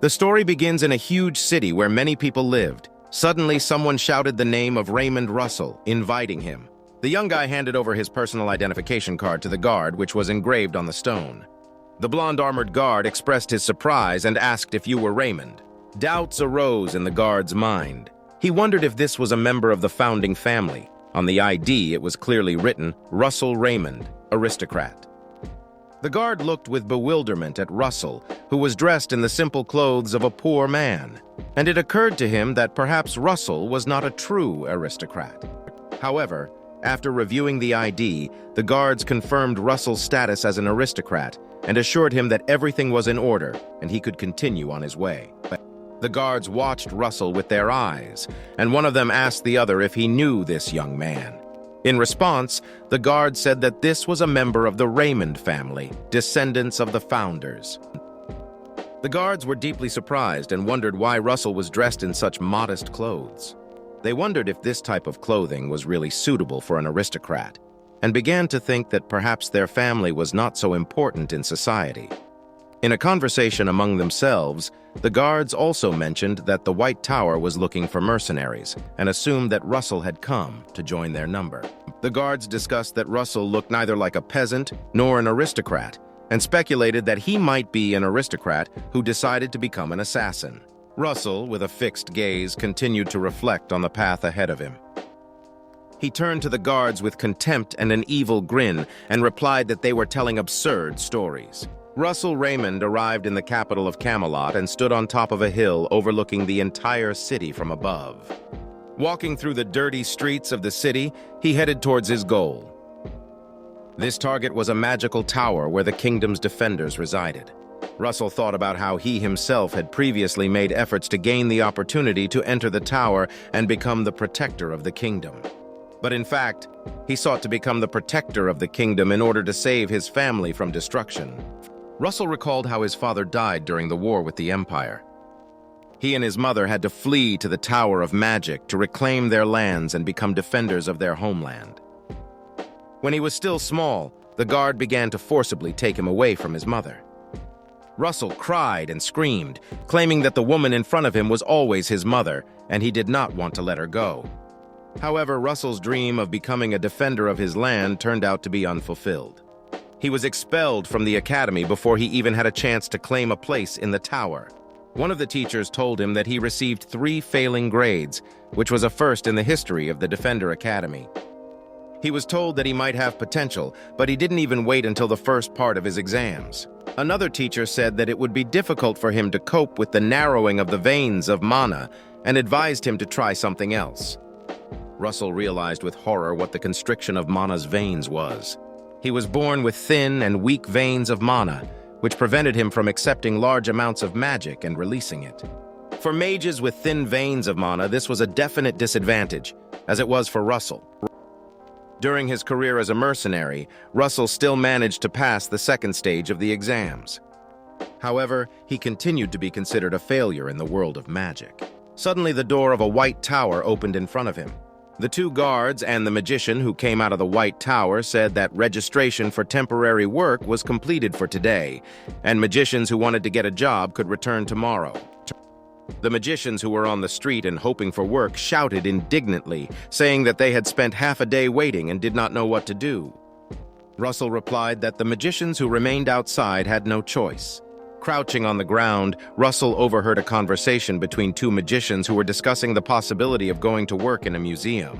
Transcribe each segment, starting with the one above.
The story begins in a huge city where many people lived. Suddenly, someone shouted the name of Raymond Russell, inviting him. The young guy handed over his personal identification card to the guard, which was engraved on the stone. The blonde armored guard expressed his surprise and asked if you were Raymond. Doubts arose in the guard's mind. He wondered if this was a member of the founding family. On the ID, it was clearly written, Russell Raymond, aristocrat. The guard looked with bewilderment at Russell, who was dressed in the simple clothes of a poor man, and it occurred to him that perhaps Russell was not a true aristocrat. However, after reviewing the ID, the guards confirmed Russell's status as an aristocrat and assured him that everything was in order and he could continue on his way. The guards watched Russell with their eyes, and one of them asked the other if he knew this young man. In response, the guard said that this was a member of the Raymond family, descendants of the founders. The guards were deeply surprised and wondered why Russell was dressed in such modest clothes. They wondered if this type of clothing was really suitable for an aristocrat, and began to think that perhaps their family was not so important in society. In a conversation among themselves, the guards also mentioned that the White Tower was looking for mercenaries and assumed that Russell had come to join their number. The guards discussed that Russell looked neither like a peasant nor an aristocrat and speculated that he might be an aristocrat who decided to become an assassin. Russell, with a fixed gaze, continued to reflect on the path ahead of him. He turned to the guards with contempt and an evil grin and replied that they were telling absurd stories. Russell Raymond arrived in the capital of Camelot and stood on top of a hill overlooking the entire city from above. Walking through the dirty streets of the city, he headed towards his goal. This target was a magical tower where the kingdom's defenders resided. Russell thought about how he himself had previously made efforts to gain the opportunity to enter the tower and become the protector of the kingdom. But in fact, he sought to become the protector of the kingdom in order to save his family from destruction. Russell recalled how his father died during the war with the Empire. He and his mother had to flee to the Tower of Magic to reclaim their lands and become defenders of their homeland. When he was still small, the guard began to forcibly take him away from his mother. Russell cried and screamed, claiming that the woman in front of him was always his mother, and he did not want to let her go. However, Russell's dream of becoming a defender of his land turned out to be unfulfilled. He was expelled from the academy before he even had a chance to claim a place in the tower. One of the teachers told him that he received 3 failing grades, which was a first in the history of the Defender Academy. He was told that he might have potential, but he didn't even wait until the first part of his exams. Another teacher said that it would be difficult for him to cope with the narrowing of the veins of mana and advised him to try something else. Russell realized with horror what the constriction of mana's veins was. He was born with thin and weak veins of mana, which prevented him from accepting large amounts of magic and releasing it. For mages with thin veins of mana, this was a definite disadvantage, as it was for Russell. During his career as a mercenary, Russell still managed to pass the second stage of the exams. However, he continued to be considered a failure in the world of magic. Suddenly, the door of a white tower opened in front of him. The 2 guards and the magician who came out of the White Tower said that registration for temporary work was completed for today, and magicians who wanted to get a job could return tomorrow. The magicians who were on the street and hoping for work shouted indignantly, saying that they had spent half a day waiting and did not know what to do. Russell replied that the magicians who remained outside had no choice. Crouching on the ground, Russell overheard a conversation between 2 magicians who were discussing the possibility of going to work in a museum.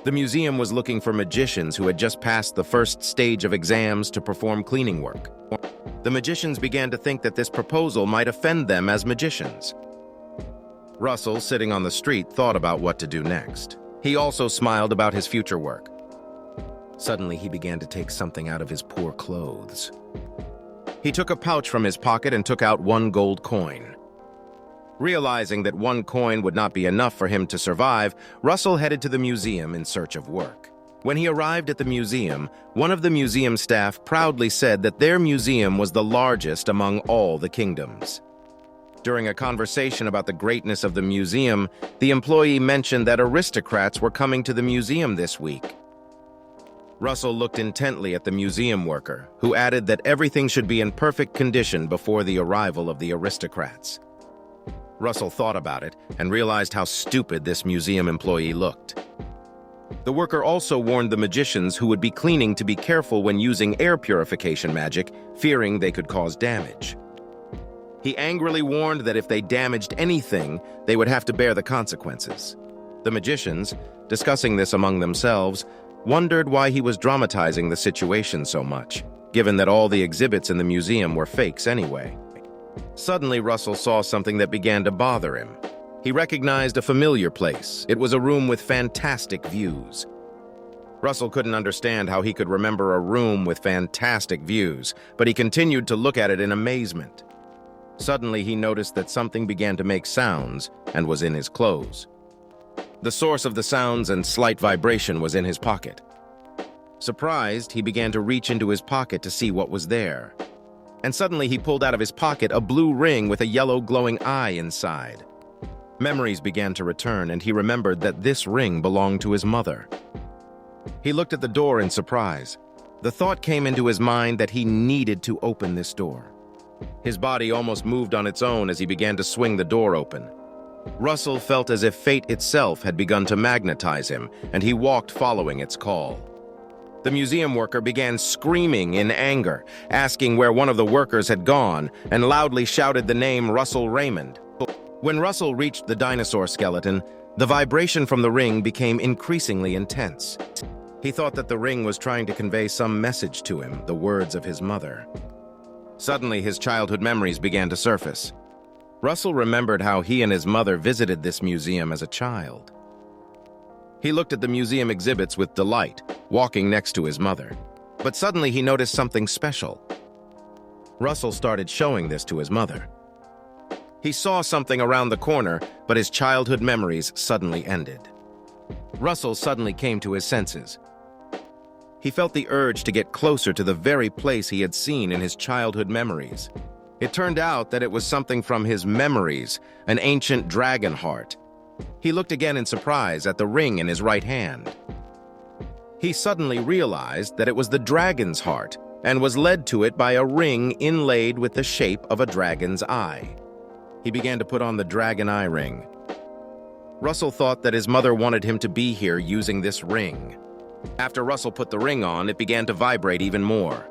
The museum was looking for magicians who had just passed the first stage of exams to perform cleaning work. The magicians began to think that this proposal might offend them as magicians. Russell, sitting on the street, thought about what to do next. He also smiled about his future work. Suddenly, he began to take something out of his poor clothes. He took a pouch from his pocket and took out 1 gold coin. Realizing that 1 coin would not be enough for him to survive, Russell headed to the museum in search of work. When he arrived at the museum, one of the museum staff proudly said that their museum was the largest among all the kingdoms. During a conversation about the greatness of the museum, the employee mentioned that aristocrats were coming to the museum this week. Russell looked intently at the museum worker, who added that everything should be in perfect condition before the arrival of the aristocrats. Russell thought about it and realized how stupid this museum employee looked. The worker also warned the magicians who would be cleaning to be careful when using air purification magic, fearing they could cause damage. He angrily warned that if they damaged anything, they would have to bear the consequences. The magicians, discussing this among themselves, wondered why he was dramatizing the situation so much, given that all the exhibits in the museum were fakes anyway. Suddenly, Russell saw something that began to bother him. He recognized a familiar place. It was a room with fantastic views. Russell couldn't understand how he could remember a room with fantastic views, but he continued to look at it in amazement. Suddenly, he noticed that something began to make sounds and was in his clothes. The source of the sounds and slight vibration was in his pocket. Surprised, he began to reach into his pocket to see what was there. And suddenly he pulled out of his pocket a blue ring with a yellow glowing eye inside. Memories began to return, and he remembered that this ring belonged to his mother. He looked at the door in surprise. The thought came into his mind that he needed to open this door. His body almost moved on its own as he began to swing the door open. Russell felt as if fate itself had begun to magnetize him, and he walked following its call. The museum worker began screaming in anger, asking where one of the workers had gone, and loudly shouted the name Russell Raymond. When Russell reached the dinosaur skeleton, the vibration from the ring became increasingly intense. He thought that the ring was trying to convey some message to him, the words of his mother. Suddenly, his childhood memories began to surface. Russell remembered how he and his mother visited this museum as a child. He looked at the museum exhibits with delight, walking next to his mother. But suddenly he noticed something special. Russell started showing this to his mother. He saw something around the corner, but his childhood memories suddenly ended. Russell suddenly came to his senses. He felt the urge to get closer to the very place he had seen in his childhood memories. It turned out that it was something from his memories, an ancient dragon heart. He looked again in surprise at the ring in his right hand. He suddenly realized that it was the dragon's heart and was led to it by a ring inlaid with the shape of a dragon's eye. He began to put on the dragon eye ring. Russell thought that his mother wanted him to be here using this ring. After Russell put the ring on, it began to vibrate even more.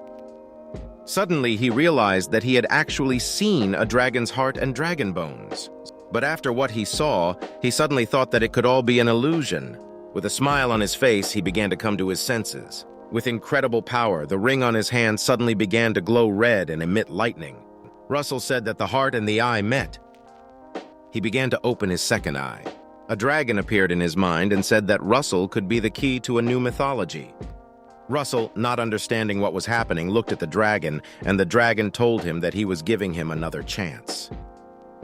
Suddenly, he realized that he had actually seen a dragon's heart and dragon bones. But after what he saw, he suddenly thought that it could all be an illusion. With a smile on his face, he began to come to his senses. With incredible power, the ring on his hand suddenly began to glow red and emit lightning. Russell said that the heart and the eye met. He began to open his second eye. A dragon appeared in his mind and said that Russell could be the key to a new mythology. Russell, not understanding what was happening, looked at the dragon, and the dragon told him that he was giving him another chance.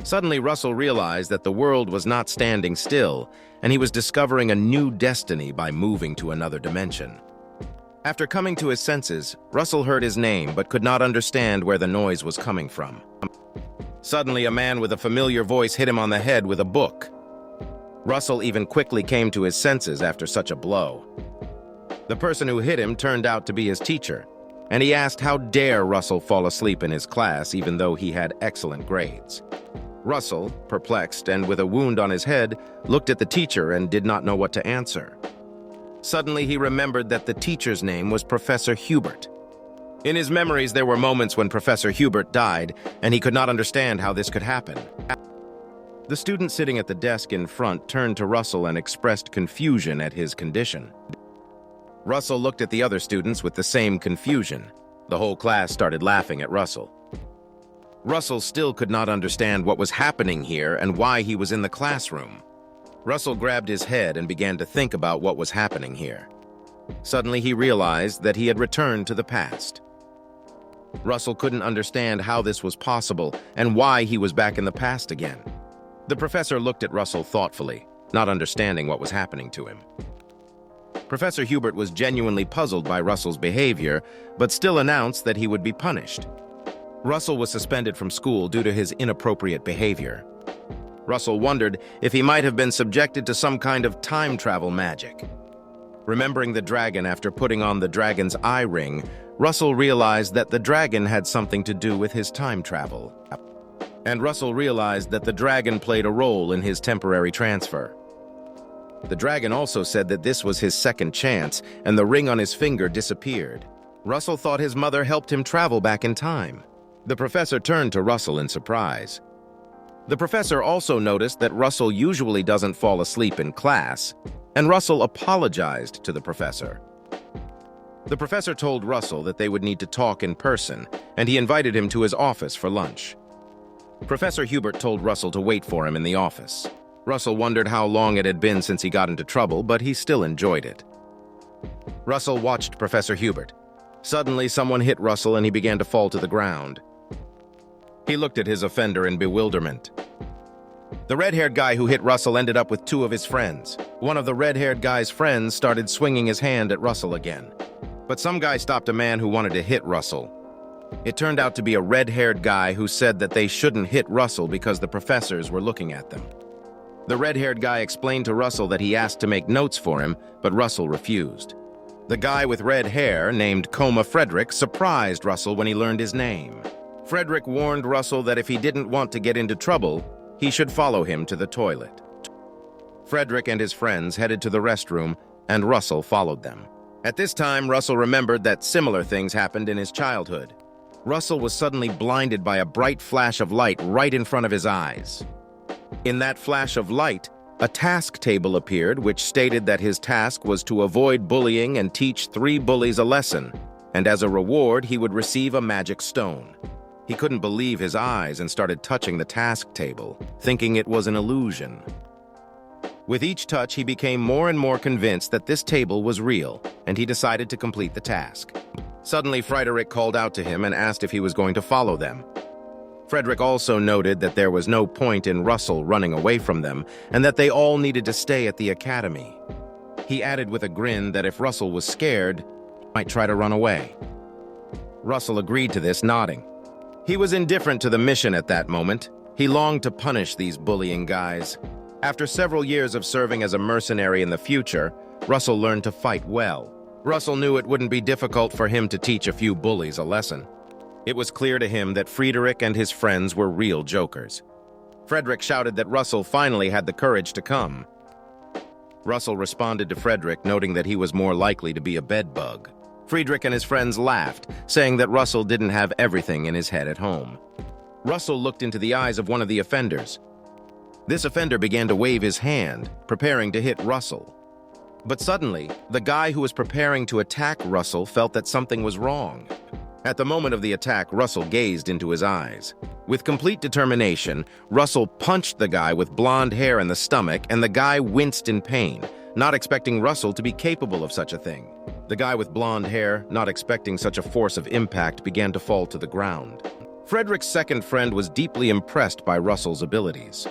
Suddenly, Russell realized that the world was not standing still, and he was discovering a new destiny by moving to another dimension. After coming to his senses, Russell heard his name but could not understand where the noise was coming from. Suddenly, a man with a familiar voice hit him on the head with a book. Russell even quickly came to his senses after such a blow. The person who hit him turned out to be his teacher, and he asked how dare Russell fall asleep in his class even though he had excellent grades. Russell, perplexed and with a wound on his head, looked at the teacher and did not know what to answer. Suddenly, he remembered that the teacher's name was Professor Hubert. In his memories, there were moments when Professor Hubert died, and he could not understand how this could happen. The student sitting at the desk in front turned to Russell and expressed confusion at his condition. Russell looked at the other students with the same confusion. The whole class started laughing at Russell. Russell still could not understand what was happening here and why he was in the classroom. Russell grabbed his head and began to think about what was happening here. Suddenly, he realized that he had returned to the past. Russell couldn't understand how this was possible and why he was back in the past again. The professor looked at Russell thoughtfully, not understanding what was happening to him. Professor Hubert was genuinely puzzled by Russell's behavior, but still announced that he would be punished. Russell was suspended from school due to his inappropriate behavior. Russell wondered if he might have been subjected to some kind of time travel magic. Remembering the dragon after putting on the dragon's eye ring, Russell realized that the dragon had something to do with his time travel. And Russell realized that the dragon played a role in his temporary transfer. The dragon also said that this was his second chance, and the ring on his finger disappeared. Russell thought his mother helped him travel back in time. The professor turned to Russell in surprise. The professor also noticed that Russell usually doesn't fall asleep in class, and Russell apologized to the professor. The professor told Russell that they would need to talk in person, and he invited him to his office for lunch. Professor Hubert told Russell to wait for him in the office. Russell wondered how long it had been since he got into trouble, but he still enjoyed it. Russell watched Professor Hubert. Suddenly, someone hit Russell and he began to fall to the ground. He looked at his offender in bewilderment. The red-haired guy who hit Russell ended up with two of his friends. One of the red-haired guy's friends started swinging his hand at Russell again. But some guy stopped a man who wanted to hit Russell. It turned out to be a red-haired guy who said that they shouldn't hit Russell because the professors were looking at them. The red-haired guy explained to Russell that he asked to make notes for him, but Russell refused. The guy with red hair, named Coma Frederick, surprised Russell when he learned his name. Frederick warned Russell that if he didn't want to get into trouble, he should follow him to the toilet. Frederick and his friends headed to the restroom, and Russell followed them. At this time, Russell remembered that similar things happened in his childhood. Russell was suddenly blinded by a bright flash of light right in front of his eyes. In that flash of light, a task table appeared which stated that his task was to avoid bullying and teach 3 bullies a lesson, and as a reward he would receive a magic stone. He couldn't believe his eyes and started touching the task table, thinking it was an illusion. With each touch, he became more and more convinced that this table was real, and he decided to complete the task. Suddenly, Frederick called out to him and asked if he was going to follow them. Frederick also noted that there was no point in Russell running away from them, and that they all needed to stay at the academy. He added with a grin that if Russell was scared, he might try to run away. Russell agreed to this, nodding. He was indifferent to the mission at that moment. He longed to punish these bullying guys. After several years of serving as a mercenary in the future, Russell learned to fight well. Russell knew it wouldn't be difficult for him to teach a few bullies a lesson. It was clear to him that Frederick and his friends were real jokers. Frederick shouted that Russell finally had the courage to come. Russell responded to Frederick, noting that he was more likely to be a bedbug. Frederick and his friends laughed, saying that Russell didn't have everything in his head at home. Russell looked into the eyes of one of the offenders. This offender began to wave his hand, preparing to hit Russell. But suddenly, the guy who was preparing to attack Russell felt that something was wrong. At the moment of the attack, Russell gazed into his eyes. With complete determination, Russell punched the guy with blonde hair in the stomach, and the guy winced in pain, not expecting Russell to be capable of such a thing. The guy with blonde hair, not expecting such a force of impact, began to fall to the ground. Frederick's second friend was deeply impressed by Russell's abilities.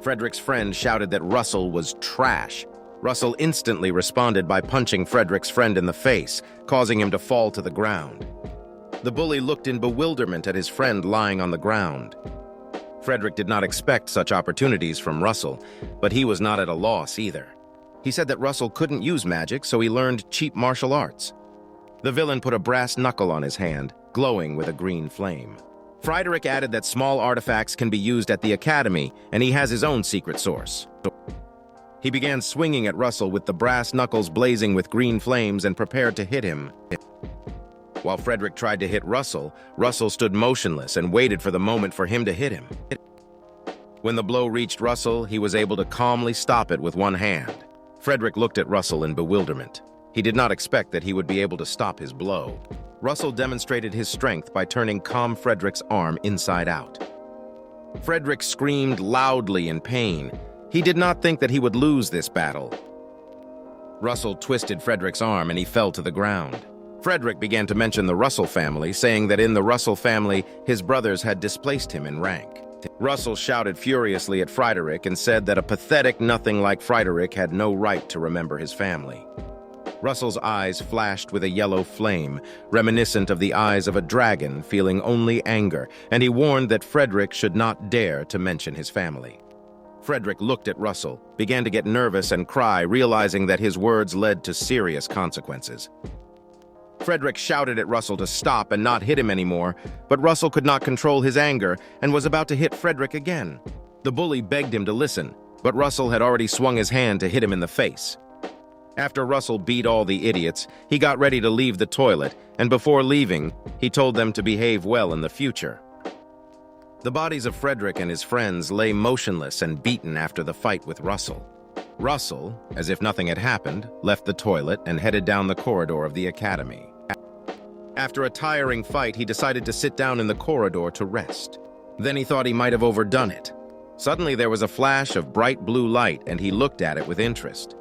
Frederick's friend shouted that Russell was trash. Russell instantly responded by punching Frederick's friend in the face, causing him to fall to the ground. The bully looked in bewilderment at his friend lying on the ground. Frederick did not expect such opportunities from Russell, but he was not at a loss either. He said that Russell couldn't use magic, so he learned cheap martial arts. The villain put a brass knuckle on his hand, glowing with a green flame. Frederick added that small artifacts can be used at the academy, and he has his own secret source. He began swinging at Russell with the brass knuckles blazing with green flames and prepared to hit him. While Frederick tried to hit Russell, Russell stood motionless and waited for the moment for him to hit him. When the blow reached Russell, he was able to calmly stop it with one hand. Frederick looked at Russell in bewilderment. He did not expect that he would be able to stop his blow. Russell demonstrated his strength by turning calm Frederick's arm inside out. Frederick screamed loudly in pain. He did not think that he would lose this battle. Russell twisted Frederick's arm and he fell to the ground. Frederick began to mention the Russell family, saying that in the Russell family, his brothers had displaced him in rank. Russell shouted furiously at Frederick and said that a pathetic nothing like Frederick had no right to remember his family. Russell's eyes flashed with a yellow flame, reminiscent of the eyes of a dragon feeling only anger, and he warned that Frederick should not dare to mention his family. Frederick looked at Russell, began to get nervous and cry, realizing that his words led to serious consequences. Frederick shouted at Russell to stop and not hit him anymore, but Russell could not control his anger and was about to hit Frederick again. The bully begged him to listen, but Russell had already swung his hand to hit him in the face. After Russell beat all the idiots, he got ready to leave the toilet, and before leaving, he told them to behave well in the future. The bodies of Frederick and his friends lay motionless and beaten after the fight with Russell. Russell, as if nothing had happened, left the toilet and headed down the corridor of the academy. After a tiring fight, he decided to sit down in the corridor to rest. Then he thought he might have overdone it. Suddenly there was a flash of bright blue light, and he looked at it with interest.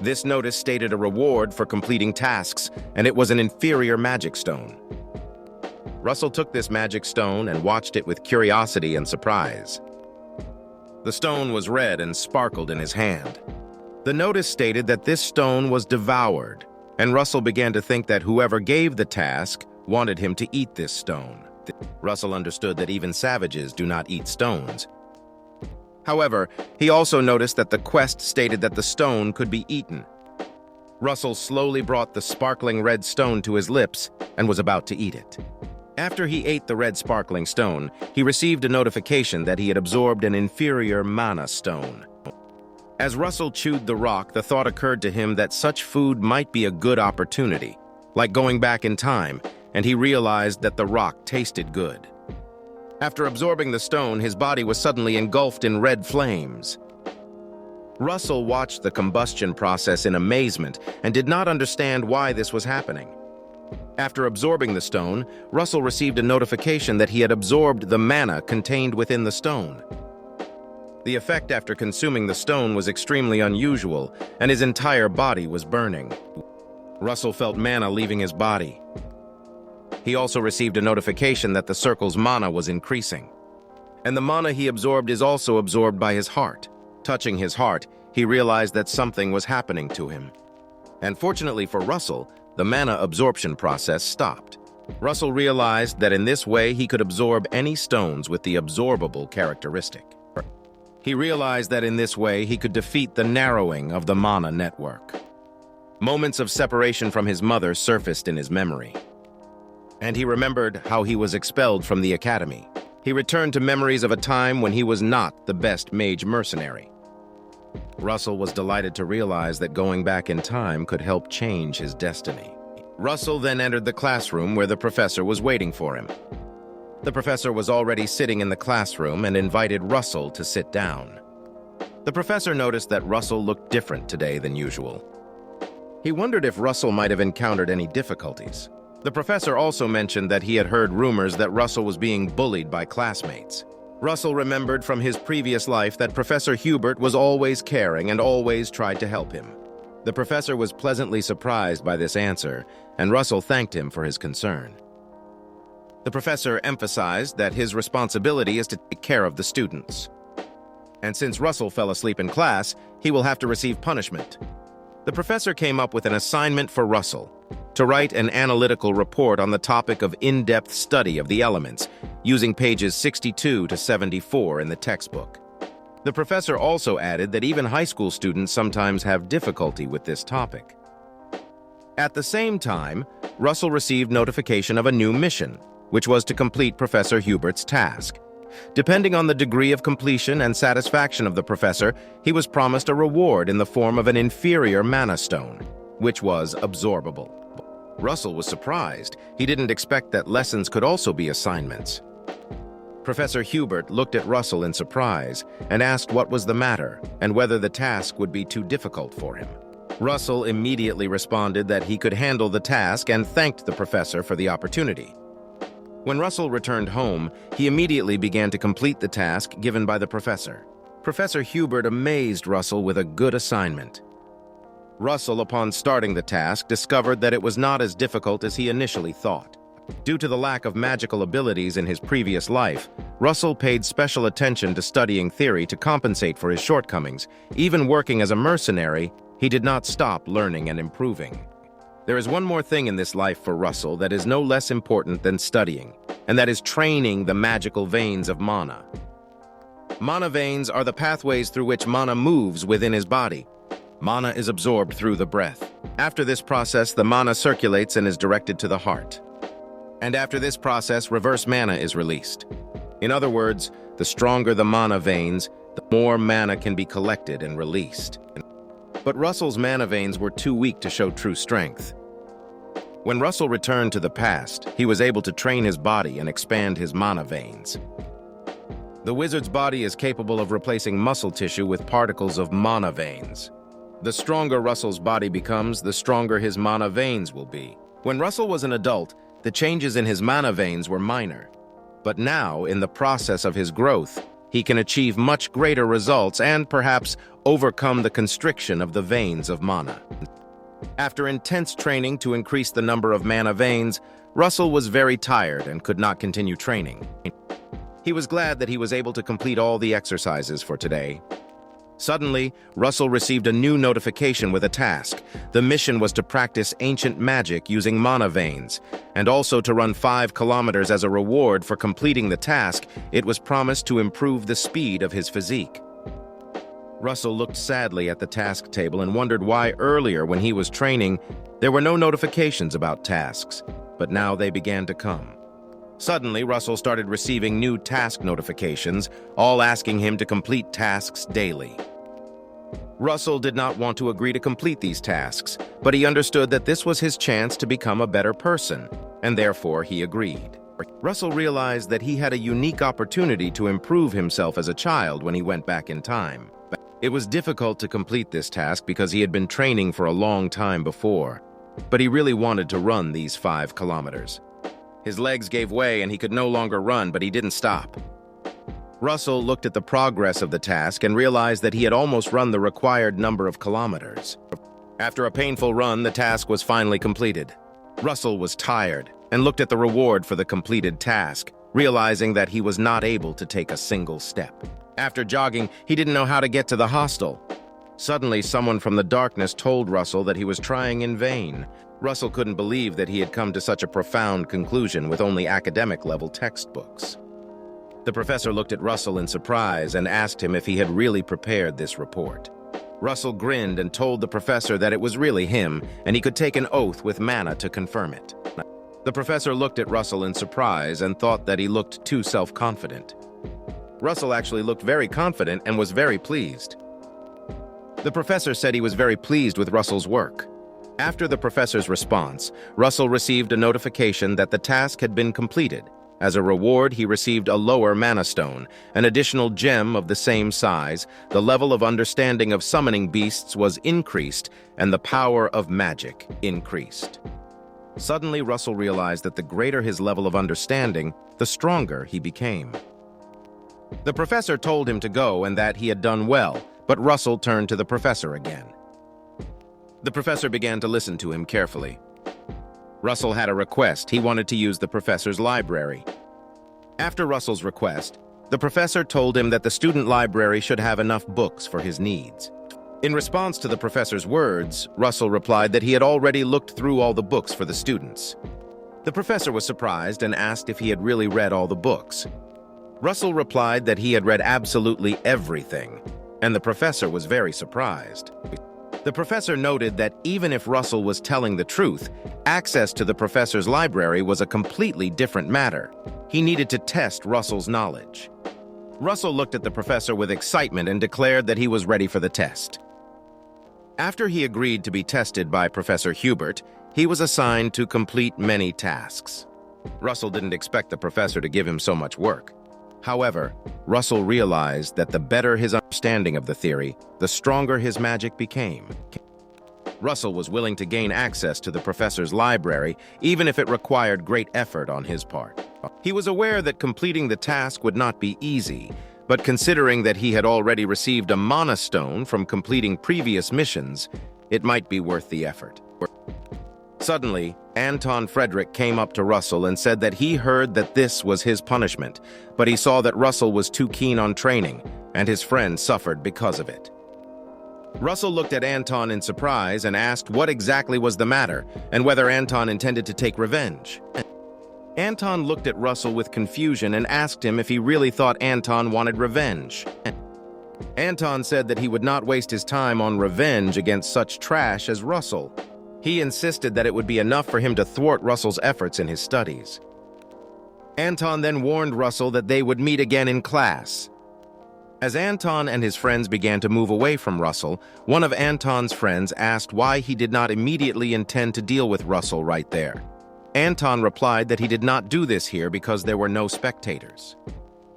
This notice stated a reward for completing tasks, and it was an inferior magic stone. Russell took this magic stone and watched it with curiosity and surprise. The stone was red and sparkled in his hand. The notice stated that this stone was devoured, and Russell began to think that whoever gave the task wanted him to eat this stone. Russell understood that even savages do not eat stones. However, he also noticed that the quest stated that the stone could be eaten. Russell slowly brought the sparkling red stone to his lips and was about to eat it. After he ate the red sparkling stone, he received a notification that he had absorbed an inferior mana stone. As Russell chewed the rock, the thought occurred to him that such food might be a good opportunity, like going back in time, and he realized that the rock tasted good. After absorbing the stone, his body was suddenly engulfed in red flames. Russell watched the combustion process in amazement and did not understand why this was happening. After absorbing the stone, Russell received a notification that he had absorbed the mana contained within the stone. The effect after consuming the stone was extremely unusual, and his entire body was burning. Russell felt mana leaving his body. He also received a notification that the circle's mana was increasing. And the mana he absorbed is also absorbed by his heart. Touching his heart, he realized that something was happening to him. And fortunately for Russell, the mana absorption process stopped. Russell realized that in this way he could absorb any stones with the absorbable characteristic. He realized that in this way he could defeat the narrowing of the mana network. Moments of separation from his mother surfaced in his memory. And he remembered how he was expelled from the academy. He returned to memories of a time when he was not the best mage mercenary. Russell was delighted to realize that going back in time could help change his destiny. Russell then entered the classroom where the professor was waiting for him. The professor was already sitting in the classroom and invited Russell to sit down. The professor noticed that Russell looked different today than usual. He wondered if Russell might have encountered any difficulties. The professor also mentioned that he had heard rumors that Russell was being bullied by classmates. Russell remembered from his previous life that Professor Hubert was always caring and always tried to help him. The professor was pleasantly surprised by this answer, and Russell thanked him for his concern. The professor emphasized that his responsibility is to take care of the students. And since Russell fell asleep in class, he will have to receive punishment. The professor came up with an assignment for Russell to write an analytical report on the topic of in-depth study of the elements, using pages 62 to 74 in the textbook. The professor also added that even high school students sometimes have difficulty with this topic. At the same time, Russell received notification of a new mission, which was to complete Professor Hubert's task. Depending on the degree of completion and satisfaction of the professor, he was promised a reward in the form of an inferior mana stone, which was absorbable. Russell was surprised. He didn't expect that lessons could also be assignments. Professor Hubert looked at Russell in surprise and asked what was the matter and whether the task would be too difficult for him. Russell immediately responded that he could handle the task and thanked the professor for the opportunity. When Russell returned home, he immediately began to complete the task given by the professor. Professor Hubert amazed Russell with a good assignment. Russell, upon starting the task, discovered that it was not as difficult as he initially thought. Due to the lack of magical abilities in his previous life, Russell paid special attention to studying theory to compensate for his shortcomings. Even working as a mercenary, he did not stop learning and improving. There is one more thing in this life for Russell that is no less important than studying, and that is training the magical veins of mana. Mana veins are the pathways through which mana moves within his body. Mana is absorbed through the breath. After this process, the mana circulates and is directed to the heart. And after this process, reverse mana is released. In other words, the stronger the mana veins, the more mana can be collected and released. But Russell's mana veins were too weak to show true strength. When Russell returned to the past, he was able to train his body and expand his mana veins. The wizard's body is capable of replacing muscle tissue with particles of mana veins. The stronger Russell's body becomes, the stronger his mana veins will be. When Russell was an adult, the changes in his mana veins were minor. But now, in the process of his growth, he can achieve much greater results and perhaps overcome the constriction of the veins of mana. After intense training to increase the number of mana veins, Russell was very tired and could not continue training. He was glad that he was able to complete all the exercises for today. Suddenly, Russell received a new notification with a task. The mission was to practice ancient magic using mana veins, and also to run 5 kilometers as a reward for completing the task. It was promised to improve the speed of his physique. Russell looked sadly at the task table and wondered why earlier, when he was training, there were no notifications about tasks, but now they began to come. Suddenly, Russell started receiving new task notifications, all asking him to complete tasks daily. Russell did not want to agree to complete these tasks, but he understood that this was his chance to become a better person, and therefore he agreed. Russell realized that he had a unique opportunity to improve himself as a child when he went back in time. It was difficult to complete this task because he had been training for a long time before, but he really wanted to run these 5 kilometers. His legs gave way and he could no longer run, but he didn't stop. Russell looked at the progress of the task and realized that he had almost run the required number of kilometers. After a painful run, the task was finally completed. Russell was tired and looked at the reward for the completed task, realizing that he was not able to take a single step. After jogging, he didn't know how to get to the hostel. Suddenly, someone from the darkness told Russell that he was trying in vain. Russell couldn't believe that he had come to such a profound conclusion with only academic-level textbooks. The professor looked at Russell in surprise and asked him if he had really prepared this report. Russell grinned and told the professor that it was really him, and he could take an oath with mana to confirm it. The professor looked at Russell in surprise and thought that he looked too self-confident. Russell actually looked very confident and was very pleased. The professor said he was very pleased with Russell's work. After the professor's response, Russell received a notification that the task had been completed. As a reward, he received a lower mana stone, an additional gem of the same size, the level of understanding of summoning beasts was increased, and the power of magic increased. Suddenly, Russell realized that the greater his level of understanding, the stronger he became. The professor told him to go and that he had done well, but Russell turned to the professor again. The professor began to listen to him carefully. Russell had a request. He wanted to use the professor's library. After Russell's request, the professor told him that the student library should have enough books for his needs. In response to the professor's words, Russell replied that he had already looked through all the books for the students. The professor was surprised and asked if he had really read all the books. Russell replied that he had read absolutely everything, and the professor was very surprised. The professor noted that even if Russell was telling the truth, access to the professor's library was a completely different matter. He needed to test Russell's knowledge. Russell looked at the professor with excitement and declared that he was ready for the test. After he agreed to be tested by Professor Hubert, he was assigned to complete many tasks. Russell didn't expect the professor to give him so much work. However, Russell realized that the better his understanding of the theory, the stronger his magic became. Russell was willing to gain access to the professor's library, even if it required great effort on his part. He was aware that completing the task would not be easy, but considering that he had already received a mana stone from completing previous missions, it might be worth the effort. Suddenly, Anton Frederick came up to Russell and said that he heard that this was his punishment, but he saw that Russell was too keen on training, and his friend suffered because of it. Russell looked at Anton in surprise and asked what exactly was the matter, and whether Anton intended to take revenge. Anton looked at Russell with confusion and asked him if he really thought Anton wanted revenge. Anton said that he would not waste his time on revenge against such trash as Russell. He insisted that it would be enough for him to thwart Russell's efforts in his studies. Anton then warned Russell that they would meet again in class. As Anton and his friends began to move away from Russell, one of Anton's friends asked why he did not immediately intend to deal with Russell right there. Anton replied that he did not do this here because there were no spectators.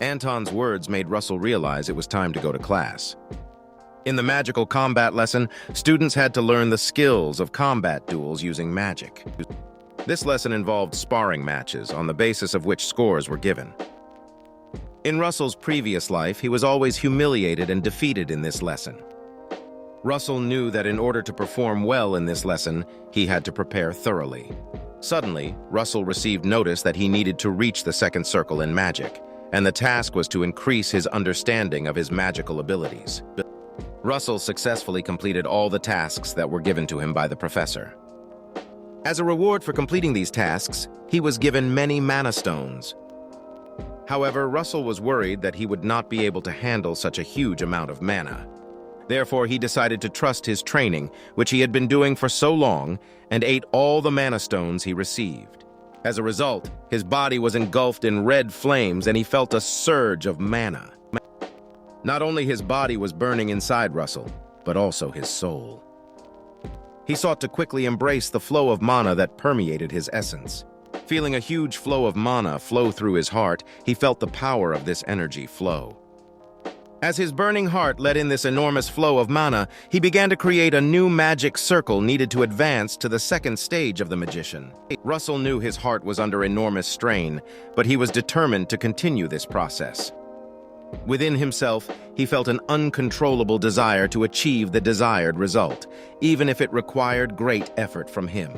Anton's words made Russell realize it was time to go to class. In the magical combat lesson, students had to learn the skills of combat duels using magic. This lesson involved sparring matches on the basis of which scores were given. In Russell's previous life, he was always humiliated and defeated in this lesson. Russell knew that in order to perform well in this lesson, he had to prepare thoroughly. Suddenly, Russell received notice that he needed to reach the second circle in magic, and the task was to increase his understanding of his magical abilities. Russell successfully completed all the tasks that were given to him by the professor. As a reward for completing these tasks, he was given many mana stones. However, Russell was worried that he would not be able to handle such a huge amount of mana. Therefore, he decided to trust his training, which he had been doing for so long, and ate all the mana stones he received. As a result, his body was engulfed in red flames and he felt a surge of mana. Not only his body was burning inside Russell, but also his soul. He sought to quickly embrace the flow of mana that permeated his essence. Feeling a huge flow of mana flow through his heart, he felt the power of this energy flow. As his burning heart let in this enormous flow of mana, he began to create a new magic circle needed to advance to the second stage of the magician. Russell knew his heart was under enormous strain, but he was determined to continue this process. Within himself, he felt an uncontrollable desire to achieve the desired result, even if it required great effort from him.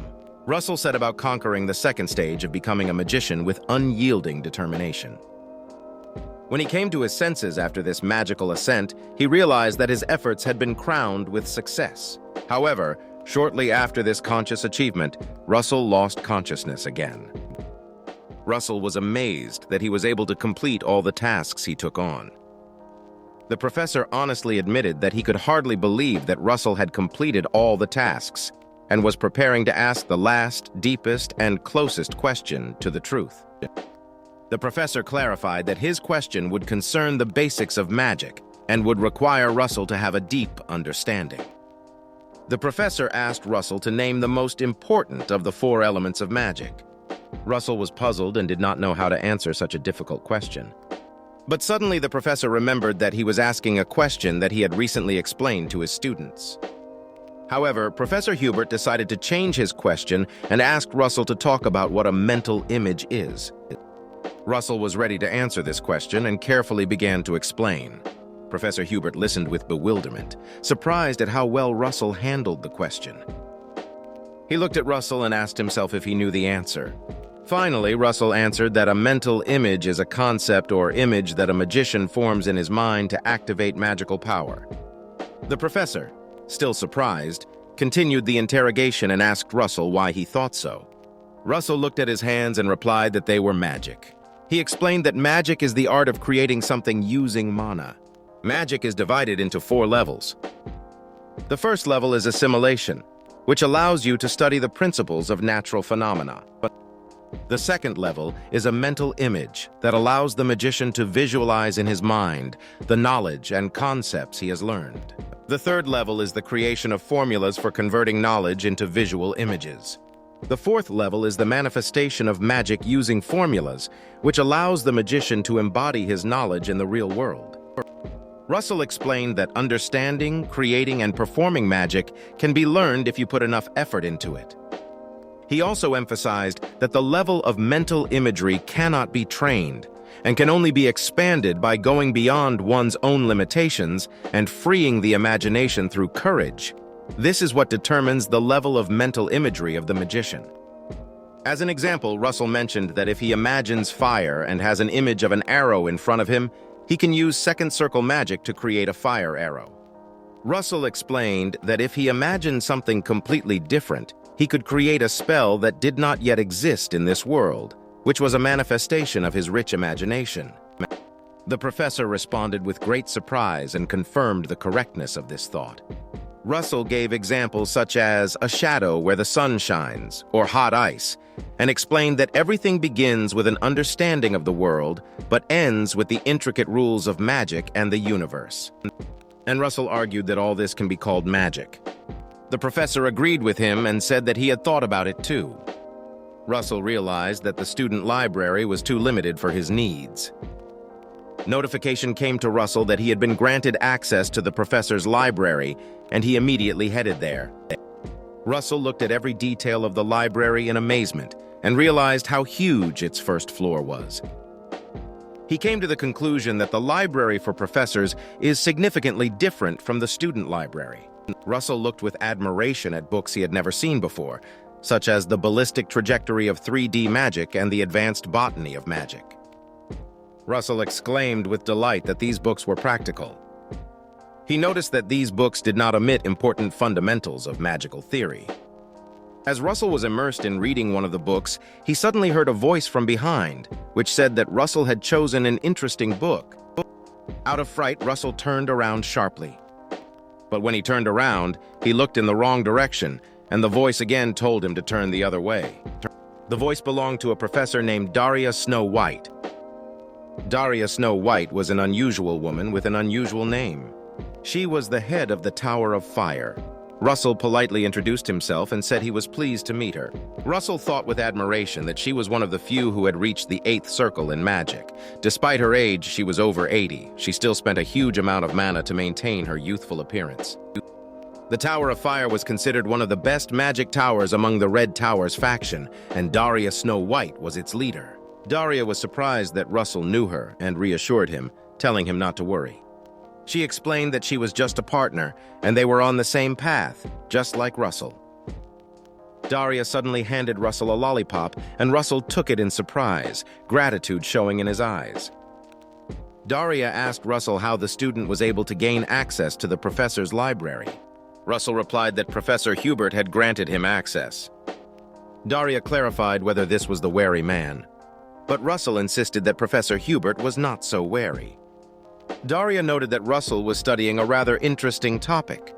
Russell set about conquering the second stage of becoming a magician with unyielding determination. When he came to his senses after this magical ascent, he realized that his efforts had been crowned with success. However, shortly after this conscious achievement, Russell lost consciousness again. Russell was amazed that he was able to complete all the tasks he took on. The professor honestly admitted that he could hardly believe that Russell had completed all the tasks and was preparing to ask the last, deepest, and closest question to the truth. The professor clarified that his question would concern the basics of magic and would require Russell to have a deep understanding. The professor asked Russell to name the most important of the 4 elements of magic. Russell was puzzled and did not know how to answer such a difficult question. But suddenly the professor remembered that he was asking a question that he had recently explained to his students. However, Professor Hubert decided to change his question and asked Russell to talk about what a mental image is. Russell was ready to answer this question and carefully began to explain. Professor Hubert listened with bewilderment, surprised at how well Russell handled the question. He looked at Russell and asked himself if he knew the answer. Finally, Russell answered that a mental image is a concept or image that a magician forms in his mind to activate magical power. The professor, still surprised, continued the interrogation and asked Russell why he thought so. Russell looked at his hands and replied that they were magic. He explained that magic is the art of creating something using mana. Magic is divided into 4 levels. The first level is assimilation, which allows you to study the principles of natural phenomena. The second level is a mental image that allows the magician to visualize in his mind the knowledge and concepts he has learned. The third level is the creation of formulas for converting knowledge into visual images. The fourth level is the manifestation of magic using formulas, which allows the magician to embody his knowledge in the real world. Russell explained that understanding, creating, and performing magic can be learned if you put enough effort into it. He also emphasized that the level of mental imagery cannot be trained and can only be expanded by going beyond one's own limitations and freeing the imagination through courage. This is what determines the level of mental imagery of the magician. As an example, Russell mentioned that if he imagines fire and has an image of an arrow in front of him, he can use second circle magic to create a fire arrow. Russell explained that if he imagined something completely different, he could create a spell that did not yet exist in this world. which was a manifestation of his rich imagination. The professor responded with great surprise and confirmed the correctness of this thought. Russell gave examples such as a shadow where the sun shines, or hot ice, and explained that everything begins with an understanding of the world, but ends with the intricate rules of magic and the universe. And Russell argued that all this can be called magic. The professor agreed with him and said that he had thought about it too. Russell realized that the student library was too limited for his needs. Notification came to Russell that he had been granted access to the professor's library, and he immediately headed there. Russell looked at every detail of the library in amazement and realized how huge its first floor was. He came to the conclusion that the library for professors is significantly different from the student library. Russell looked with admiration at books he had never seen before, such as The Ballistic Trajectory of 3D Magic and The Advanced Botany of Magic. Russell exclaimed with delight that these books were practical. He noticed that these books did not omit important fundamentals of magical theory. As Russell was immersed in reading one of the books, he suddenly heard a voice from behind, which said that Russell had chosen an interesting book. Out of fright, Russell turned around sharply. But when he turned around, he looked in the wrong direction, and the voice again told him to turn the other way. The voice belonged to a professor named Daria Snow White. Daria Snow White was an unusual woman with an unusual name. She was the head of the Tower of Fire. Russell politely introduced himself and said he was pleased to meet her. Russell thought with admiration that she was one of the few who had reached the 8th circle in magic. Despite her age, she was over 80. She still spent a huge amount of mana to maintain her youthful appearance. The Tower of Fire was considered one of the best magic towers among the Red Tower's faction, and Daria Snow White was its leader. Daria was surprised that Russell knew her and reassured him, telling him not to worry. She explained that she was just a partner, and they were on the same path, just like Russell. Daria suddenly handed Russell a lollipop, and Russell took it in surprise, gratitude showing in his eyes. Daria asked Russell how the student was able to gain access to the professor's library. Russell replied that Professor Hubert had granted him access. Daria clarified whether this was the wary man, but Russell insisted that Professor Hubert was not so wary. Daria noted that Russell was studying a rather interesting topic.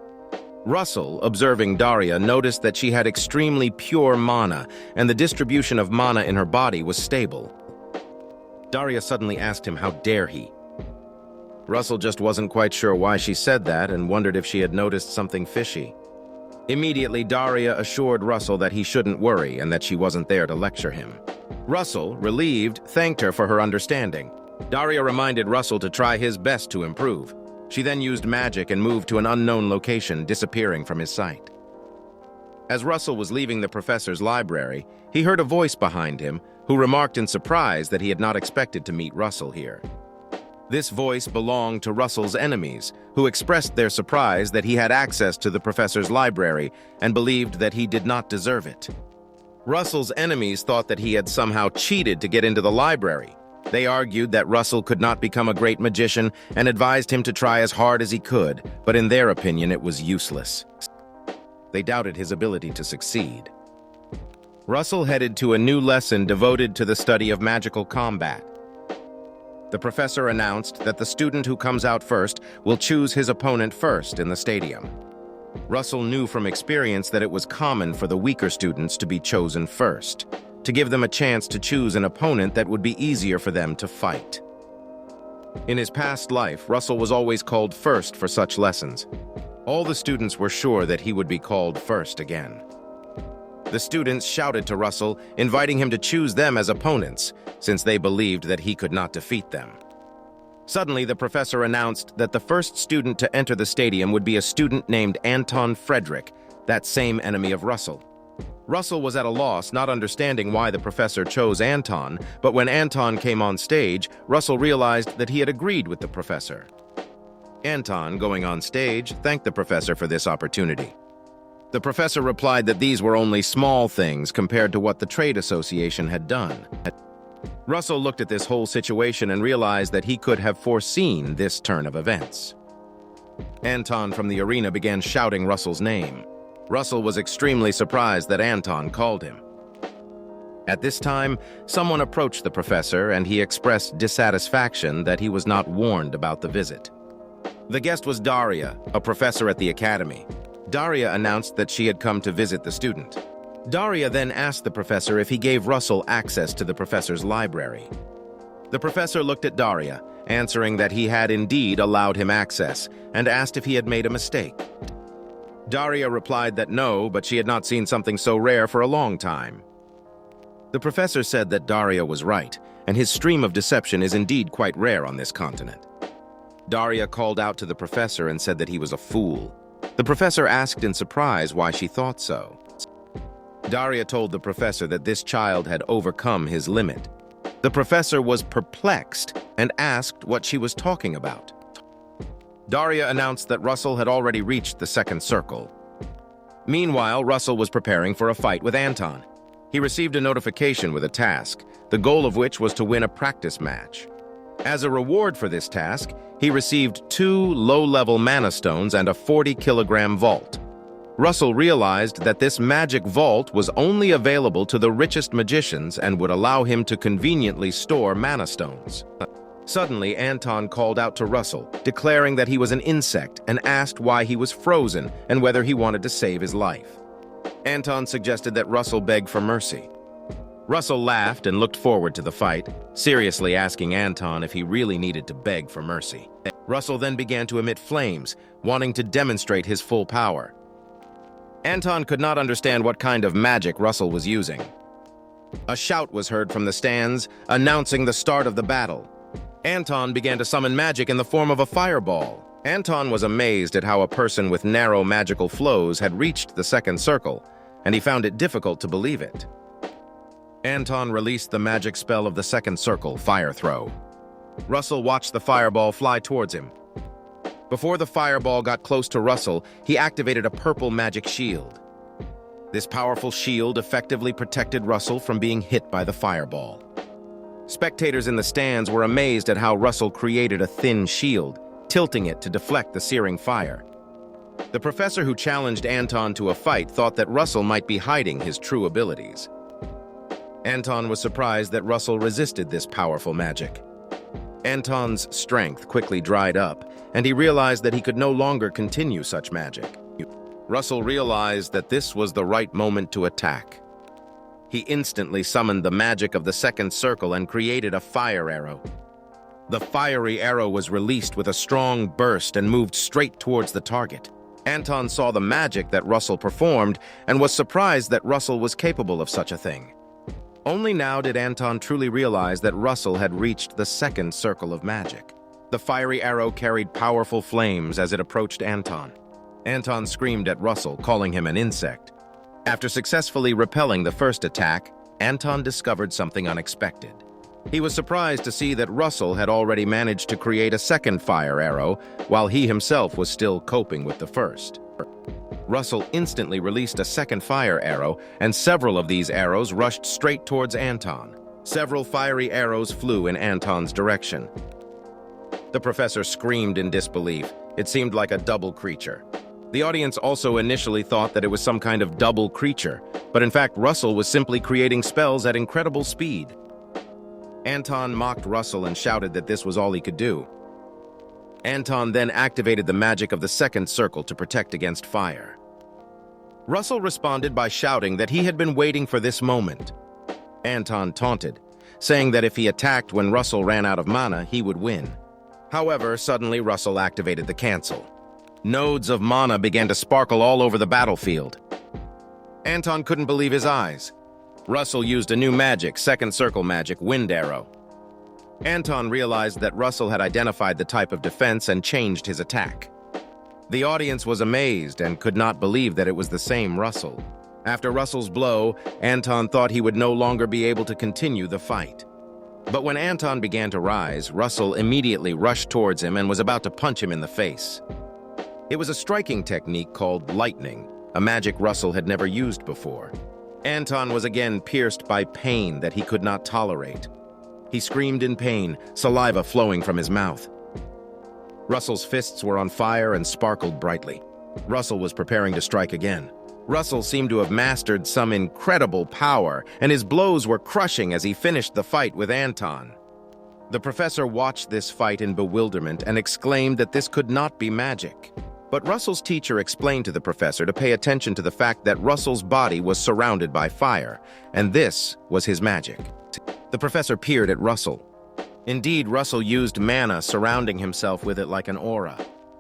Russell, observing Daria, noticed that she had extremely pure mana, and the distribution of mana in her body was stable. Daria suddenly asked him how dare he. Russell just wasn't quite sure why she said that and wondered if she had noticed something fishy. Immediately, Daria assured Russell that he shouldn't worry and that she wasn't there to lecture him. Russell, relieved, thanked her for her understanding. Daria reminded Russell to try his best to improve. She then used magic and moved to an unknown location, disappearing from his sight. As Russell was leaving the professor's library, he heard a voice behind him, who remarked in surprise that he had not expected to meet Russell here. This voice belonged to Russell's enemies, who expressed their surprise that he had access to the professor's library and believed that he did not deserve it. Russell's enemies thought that he had somehow cheated to get into the library. They argued that Russell could not become a great magician and advised him to try as hard as he could, but in their opinion it was useless. They doubted his ability to succeed. Russell headed to a new lesson devoted to the study of magical combat. The professor announced that the student who comes out first will choose his opponent first in the stadium. Russell knew from experience that it was common for the weaker students to be chosen first, to give them a chance to choose an opponent that would be easier for them to fight. In his past life, Russell was always called first for such lessons. All the students were sure that he would be called first again. The students shouted to Russell, inviting him to choose them as opponents, since they believed that he could not defeat them. Suddenly, the professor announced that the first student to enter the stadium would be a student named Anton Frederick, that same enemy of Russell. Russell was at a loss, not understanding why the professor chose Anton, but when Anton came on stage, Russell realized that he had agreed with the professor. Anton, going on stage, thanked the professor for this opportunity. The professor replied that these were only small things compared to what the trade association had done. Russell looked at this whole situation and realized that he could have foreseen this turn of events. Anton from the arena began shouting Russell's name. Russell was extremely surprised that Anton called him. At this time, someone approached the professor and he expressed dissatisfaction that he was not warned about the visit. The guest was Daria, a professor at the academy. Daria announced that she had come to visit the student. Daria then asked the professor if he gave Russell access to the professor's library. The professor looked at Daria, answering that he had indeed allowed him access, and asked if he had made a mistake. Daria replied that no, but she had not seen something so rare for a long time. The professor said that Daria was right, and his stream of deception is indeed quite rare on this continent. Daria called out to the professor and said that he was a fool. The professor asked in surprise why she thought so. Daria told the professor that this child had overcome his limit. The professor was perplexed and asked what she was talking about. Daria announced that Russell had already reached the second circle. Meanwhile, Russell was preparing for a fight with Anton. He received a notification with a task, the goal of which was to win a practice match. As a reward for this task, he received 2 low-level mana stones and a 40-kilogram vault. Russell realized that this magic vault was only available to the richest magicians and would allow him to conveniently store mana stones. Suddenly, Anton called out to Russell, declaring that he was an insect and asked why he was frozen and whether he wanted to save his life. Anton suggested that Russell beg for mercy. Russell laughed and looked forward to the fight, seriously asking Anton if he really needed to beg for mercy. Russell then began to emit flames, wanting to demonstrate his full power. Anton could not understand what kind of magic Russell was using. A shout was heard from the stands, announcing the start of the battle. Anton began to summon magic in the form of a fireball. Anton was amazed at how a person with narrow magical flows had reached the second circle, and he found it difficult to believe it. Anton released the magic spell of the second circle, Fire Throw. Russell watched the fireball fly towards him. Before the fireball got close to Russell, he activated a purple magic shield. This powerful shield effectively protected Russell from being hit by the fireball. Spectators in the stands were amazed at how Russell created a thin shield, tilting it to deflect the searing fire. The professor who challenged Anton to a fight thought that Russell might be hiding his true abilities. Anton was surprised that Russell resisted this powerful magic. Anton's strength quickly dried up, and he realized that he could no longer continue such magic. Russell realized that this was the right moment to attack. He instantly summoned the magic of the second circle and created a fire arrow. The fiery arrow was released with a strong burst and moved straight towards the target. Anton saw the magic that Russell performed and was surprised that Russell was capable of such a thing. Only now did Anton truly realize that Russell had reached the second circle of magic. The fiery arrow carried powerful flames as it approached Anton. Anton screamed at Russell, calling him an insect. After successfully repelling the first attack, Anton discovered something unexpected. He was surprised to see that Russell had already managed to create a second fire arrow, while he himself was still coping with the first. Russell instantly released a second fire arrow, and several of these arrows rushed straight towards Anton. Several fiery arrows flew in Anton's direction. The professor screamed in disbelief. It seemed like a double creature. The audience also initially thought that it was some kind of double creature, but in fact Russell was simply creating spells at incredible speed. Anton mocked Russell and shouted that this was all he could do. Anton then activated the magic of the second circle to protect against fire. Russell responded by shouting that he had been waiting for this moment. Anton taunted, saying that if he attacked when Russell ran out of mana, he would win. However, suddenly Russell activated the cancel. Nodes of mana began to sparkle all over the battlefield. Anton couldn't believe his eyes. Russell used a new magic, second circle magic, Wind Arrow. Anton realized that Russell had identified the type of defense and changed his attack. The audience was amazed and could not believe that it was the same Russell. After Russell's blow, Anton thought he would no longer be able to continue the fight. But when Anton began to rise, Russell immediately rushed towards him and was about to punch him in the face. It was a striking technique called lightning, a magic Russell had never used before. Anton was again pierced by pain that he could not tolerate. He screamed in pain, saliva flowing from his mouth. Russell's fists were on fire and sparkled brightly. Russell was preparing to strike again. Russell seemed to have mastered some incredible power, and his blows were crushing as he finished the fight with Anton. The professor watched this fight in bewilderment and exclaimed that this could not be magic. But Russell's teacher explained to the professor to pay attention to the fact that Russell's body was surrounded by fire, and this was his magic. The professor peered at Russell. Indeed, Russell used mana surrounding himself with it like an aura.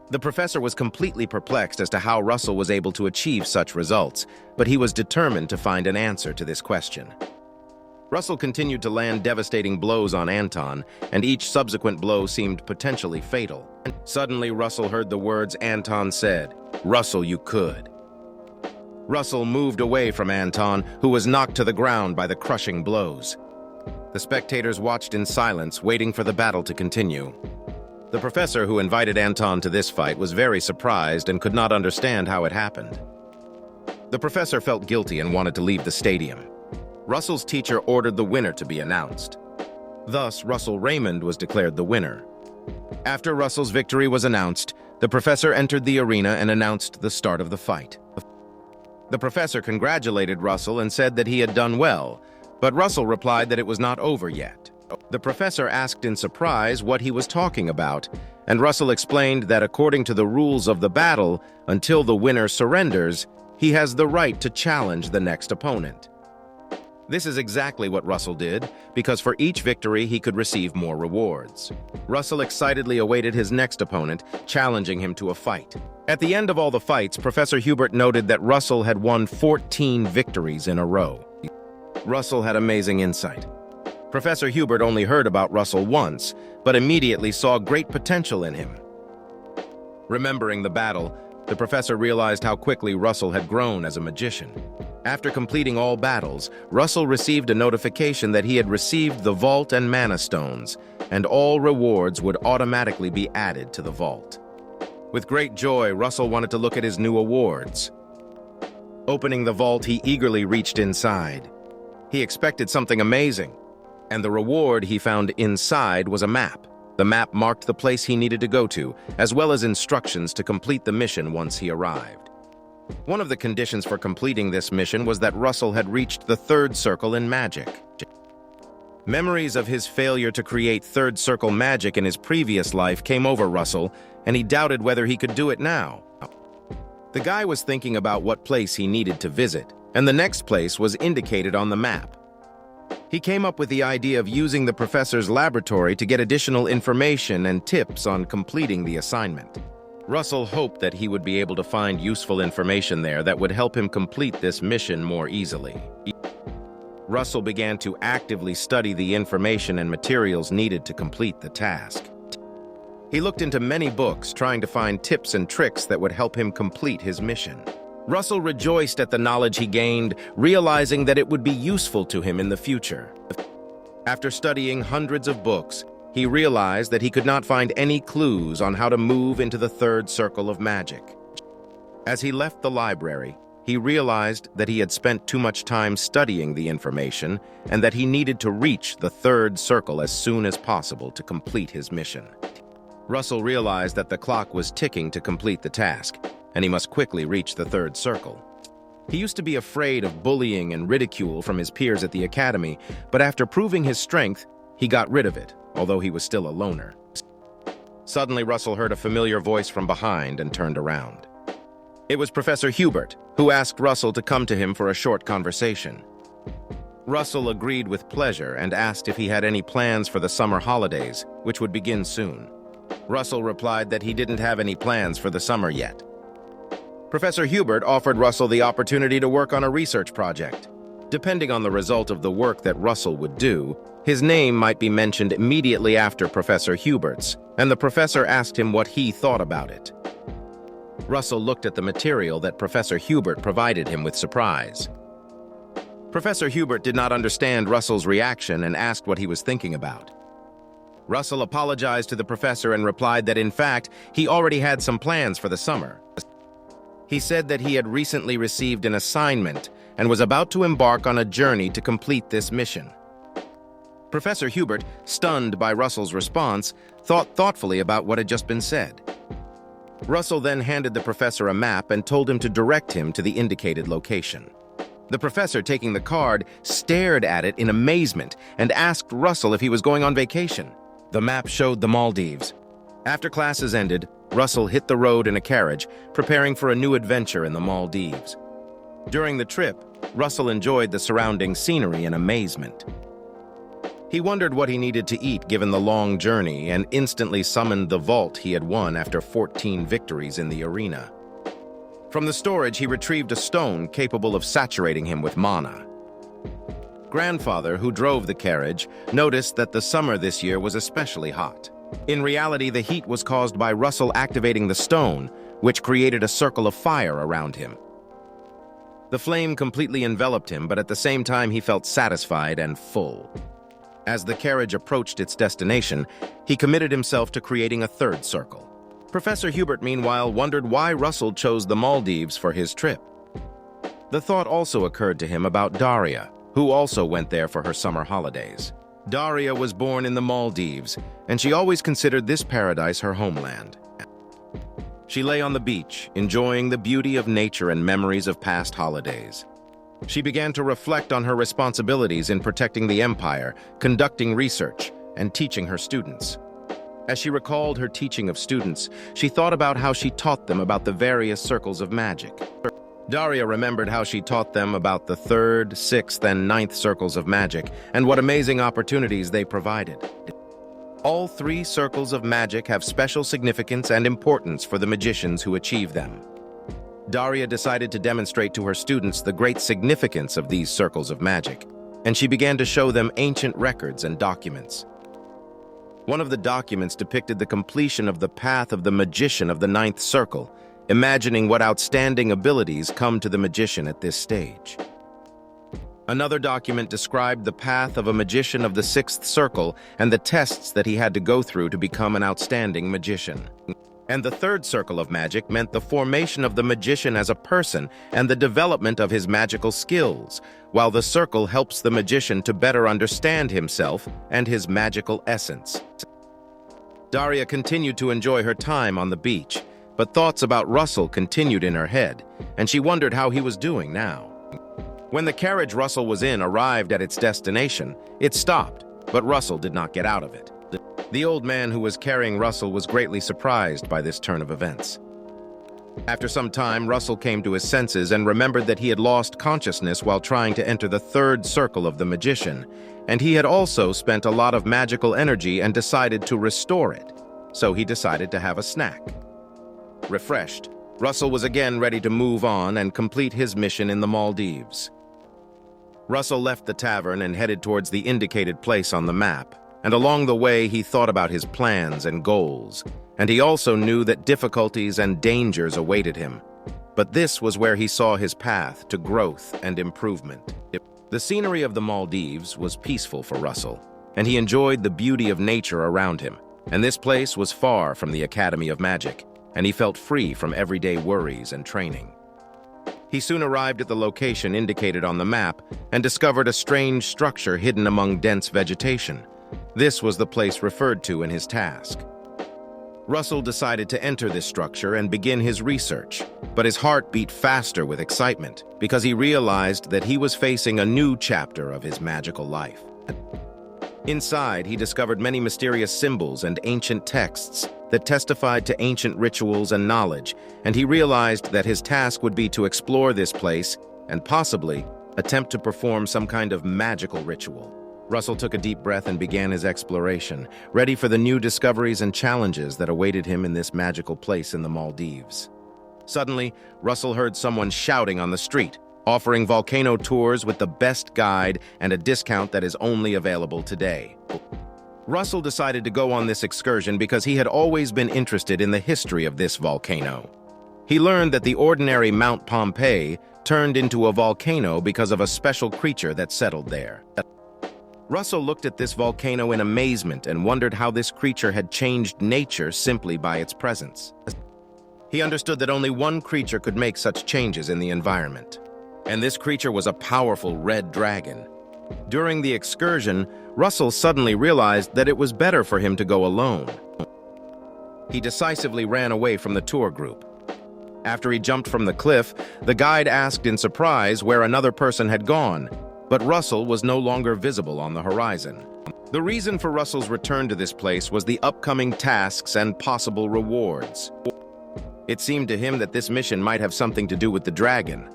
The professor was completely perplexed as to how Russell was able to achieve such results, but he was determined to find an answer to this question. Russell continued to land devastating blows on Anton, and each subsequent blow seemed potentially fatal. Suddenly, Russell heard the words Anton said, "Russell, you could." Russell moved away from Anton, who was knocked to the ground by the crushing blows. The spectators watched in silence, waiting for the battle to continue. The professor who invited Anton to this fight was very surprised and could not understand how it happened. The professor felt guilty and wanted to leave the stadium. Russell's teacher ordered the winner to be announced. Thus, Russell Raymond was declared the winner. After Russell's victory was announced, the professor entered the arena and announced the start of the fight. The professor congratulated Russell and said that he had done well, but Russell replied that it was not over yet. The professor asked in surprise what he was talking about, and Russell explained that according to the rules of the battle, until the winner surrenders, he has the right to challenge the next opponent. This is exactly what Russell did, because for each victory he could receive more rewards. Russell excitedly awaited his next opponent, challenging him to a fight. At the end of all the fights, Professor Hubert noted that Russell had won 14 victories in a row. Russell had amazing insight. Professor Hubert only heard about Russell once, but immediately saw great potential in him. Remembering the battle, the professor realized how quickly Russell had grown as a magician. After completing all battles, Russell received a notification that he had received the vault and mana stones, and all rewards would automatically be added to the vault. With great joy, Russell wanted to look at his new awards. Opening the vault, he eagerly reached inside. He expected something amazing, and the reward he found inside was a map. The map marked the place he needed to go to, as well as instructions to complete the mission once he arrived. One of the conditions for completing this mission was that Russell had reached the third circle in magic. Memories of his failure to create third circle magic in his previous life came over Russell, and he doubted whether he could do it now. The guy was thinking about what place he needed to visit, and the next place was indicated on the map. He came up with the idea of using the professor's laboratory to get additional information and tips on completing the assignment. Russell hoped that he would be able to find useful information there that would help him complete this mission more easily. Russell began to actively study the information and materials needed to complete the task. He looked into many books, trying to find tips and tricks that would help him complete his mission. Russell rejoiced at the knowledge he gained, realizing that it would be useful to him in the future. After studying hundreds of books, he realized that he could not find any clues on how to move into the third circle of magic. As he left the library, he realized that he had spent too much time studying the information and that he needed to reach the third circle as soon as possible to complete his mission. Russell realized that the clock was ticking to complete the task, and he must quickly reach the third circle. He used to be afraid of bullying and ridicule from his peers at the academy, but after proving his strength, he got rid of it, although he was still a loner. Suddenly, Russell heard a familiar voice from behind and turned around. It was Professor Hubert, who asked Russell to come to him for a short conversation. Russell agreed with pleasure and asked if he had any plans for the summer holidays, which would begin soon. Russell replied that he didn't have any plans for the summer yet. Professor Hubert offered Russell the opportunity to work on a research project. Depending on the result of the work that Russell would do, his name might be mentioned immediately after Professor Hubert's, and the professor asked him what he thought about it. Russell looked at the material that Professor Hubert provided him with surprise. Professor Hubert did not understand Russell's reaction and asked what he was thinking about. Russell apologized to the professor and replied that in fact, he already had some plans for the summer. He said that he had recently received an assignment and was about to embark on a journey to complete this mission. Professor Hubert, stunned by Russell's response, thought thoughtfully about what had just been said. Russell then handed the professor a map and told him to direct him to the indicated location. The professor, taking the card, stared at it in amazement and asked Russell if he was going on vacation. The map showed the Maldives. After classes ended, Russell hit the road in a carriage, preparing for a new adventure in the Maldives. During the trip, Russell enjoyed the surrounding scenery in amazement. He wondered what he needed to eat given the long journey and instantly summoned the vault he had won after 14 victories in the arena. From the storage, he retrieved a stone capable of saturating him with mana. Grandfather, who drove the carriage, noticed that the summer this year was especially hot. In reality, the heat was caused by Russell activating the stone, which created a circle of fire around him. The flame completely enveloped him, but at the same time he felt satisfied and full. As the carriage approached its destination, he committed himself to creating a third circle. Professor Hubert, meanwhile, wondered why Russell chose the Maldives for his trip. The thought also occurred to him about Daria, who also went there for her summer holidays. Daria was born in the Maldives, and she always considered this paradise her homeland. She lay on the beach, enjoying the beauty of nature and memories of past holidays. She began to reflect on her responsibilities in protecting the empire, conducting research, and teaching her students. As she recalled her teaching of students, she thought about how she taught them about the various circles of magic. Daria remembered how she taught them about the 3rd, 6th, and 9th circles of magic, and what amazing opportunities they provided. All 3 circles of magic have special significance and importance for the magicians who achieve them. Daria decided to demonstrate to her students the great significance of these circles of magic, and she began to show them ancient records and documents. One of the documents depicted the completion of the path of the magician of the 9th circle, imagining what outstanding abilities come to the magician at this stage. Another document described the path of a magician of the 6th circle and the tests that he had to go through to become an outstanding magician. And the 3rd circle of magic meant the formation of the magician as a person and the development of his magical skills, while the circle helps the magician to better understand himself and his magical essence. Daria continued to enjoy her time on the beach, but thoughts about Russell continued in her head, and she wondered how he was doing now. When the carriage Russell was in arrived at its destination, it stopped, but Russell did not get out of it. The old man who was carrying Russell was greatly surprised by this turn of events. After some time, Russell came to his senses and remembered that he had lost consciousness while trying to enter the 3rd circle of the magician, and he had also spent a lot of magical energy and decided to restore it, so he decided to have a snack. Refreshed, Russell was again ready to move on and complete his mission in the Maldives. Russell left the tavern and headed towards the indicated place on the map. And along the way, he thought about his plans and goals, and he also knew that difficulties and dangers awaited him. But this was where he saw his path to growth and improvement. The scenery of the Maldives was peaceful for Russell, and he enjoyed the beauty of nature around him. And this place was far from the Academy of Magic, and he felt free from everyday worries and training. He soon arrived at the location indicated on the map and discovered a strange structure hidden among dense vegetation. This was the place referred to in his task. Russell decided to enter this structure and begin his research, but his heart beat faster with excitement because he realized that he was facing a new chapter of his magical life. Inside, he discovered many mysterious symbols and ancient texts that testified to ancient rituals and knowledge, and he realized that his task would be to explore this place and possibly attempt to perform some kind of magical ritual. Russell took a deep breath and began his exploration, ready for the new discoveries and challenges that awaited him in this magical place in the Maldives. Suddenly, Russell heard someone shouting on the street, offering volcano tours with the best guide and a discount that is only available today. Russell decided to go on this excursion because he had always been interested in the history of this volcano. He learned that the ordinary Mount Pompeii turned into a volcano because of a special creature that settled there. Russell looked at this volcano in amazement and wondered how this creature had changed nature simply by its presence. He understood that only one creature could make such changes in the environment, and this creature was a powerful red dragon. During the excursion, Russell suddenly realized that it was better for him to go alone. he decisively ran away from the tour group. After he jumped from the cliff, the guide asked in surprise where another person had gone, but Russell was no longer visible on the horizon. The reason for Russell's return to this place was the upcoming tasks and possible rewards. It seemed to him that this mission might have something to do with the dragon.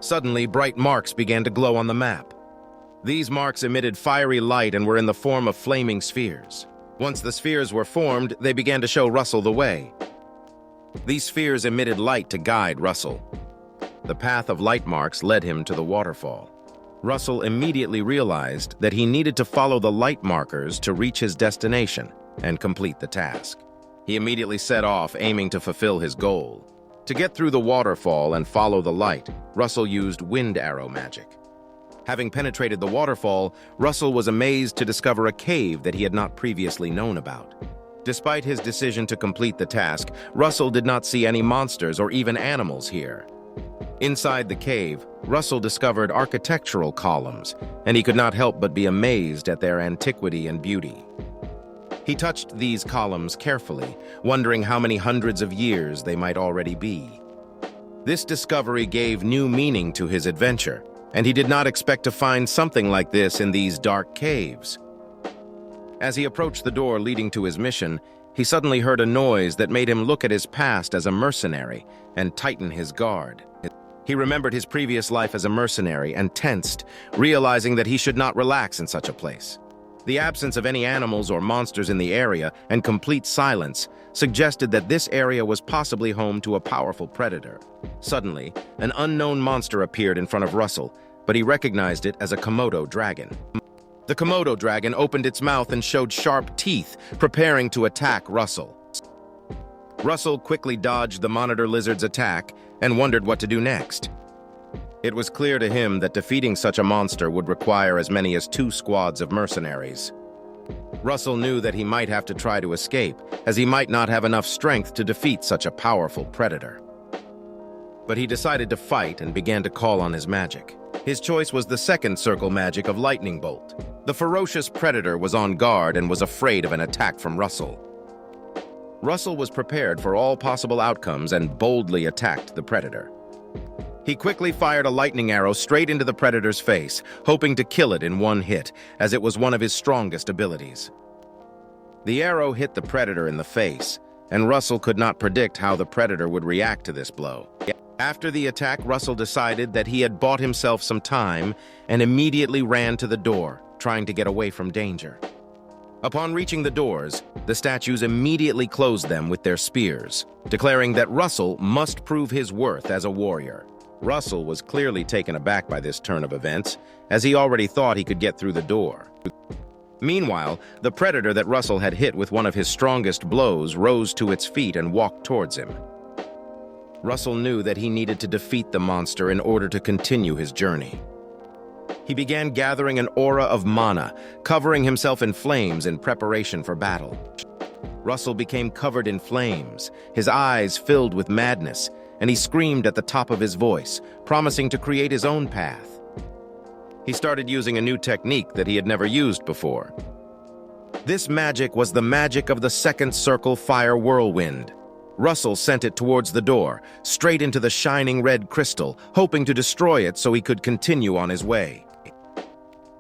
Suddenly, bright marks began to glow on the map. These marks emitted fiery light and were in the form of flaming spheres. Once the spheres were formed, they began to show Russell the way. These spheres emitted light to guide Russell. The path of light marks led him to the waterfall. Russell immediately realized that he needed to follow the light markers to reach his destination and complete the task. He immediately set off, aiming to fulfill his goal. To get through the waterfall and follow the light, Russell used wind arrow magic. Having penetrated the waterfall, Russell was amazed to discover a cave that he had not previously known about. Despite his decision to complete the task, Russell did not see any monsters or even animals here. Inside the cave, Russell discovered architectural columns, and he could not help but be amazed at their antiquity and beauty. He touched these columns carefully, wondering how many hundreds of years they might already be. This discovery gave new meaning to his adventure, and he did not expect to find something like this in these dark caves. As he approached the door leading to his mission, he suddenly heard a noise that made him look at his past as a mercenary and tighten his guard. He remembered his previous life as a mercenary and tensed, realizing that he should not relax in such a place. The absence of any animals or monsters in the area and complete silence suggested that this area was possibly home to a powerful predator. Suddenly, an unknown monster appeared in front of Russell, but he recognized it as a Komodo dragon. The Komodo dragon opened its mouth and showed sharp teeth, preparing to attack Russell. Russell quickly dodged the monitor lizard's attack and wondered what to do next. It was clear to him that defeating such a monster would require as many as 2 squads of mercenaries. Russell knew that he might have to try to escape, as he might not have enough strength to defeat such a powerful predator. But he decided to fight and began to call on his magic. His choice was the second circle magic of Lightning Bolt. The ferocious predator was on guard and was afraid of an attack from Russell. Russell was prepared for all possible outcomes and boldly attacked the predator. He quickly fired a lightning arrow straight into the predator's face, hoping to kill it in one hit, as it was one of his strongest abilities. The arrow hit the predator in the face, and Russell could not predict how the predator would react to this blow. After the attack, Russell decided that he had bought himself some time and immediately ran to the door, trying to get away from danger. Upon reaching the doors, the statues immediately closed them with their spears, declaring that Russell must prove his worth as a warrior. Russell was clearly taken aback by this turn of events, as he already thought he could get through the door. Meanwhile, the predator that Russell had hit with one of his strongest blows rose to its feet and walked towards him. Russell knew that he needed to defeat the monster in order to continue his journey. He began gathering an aura of mana, covering himself in flames in preparation for battle. Russell became covered in flames, his eyes filled with madness, and he screamed at the top of his voice, promising to create his own path. He started using a new technique that he had never used before. This magic was the magic of the second circle fire whirlwind. Russell sent it towards the door, straight into the shining red crystal, hoping to destroy it so he could continue on his way.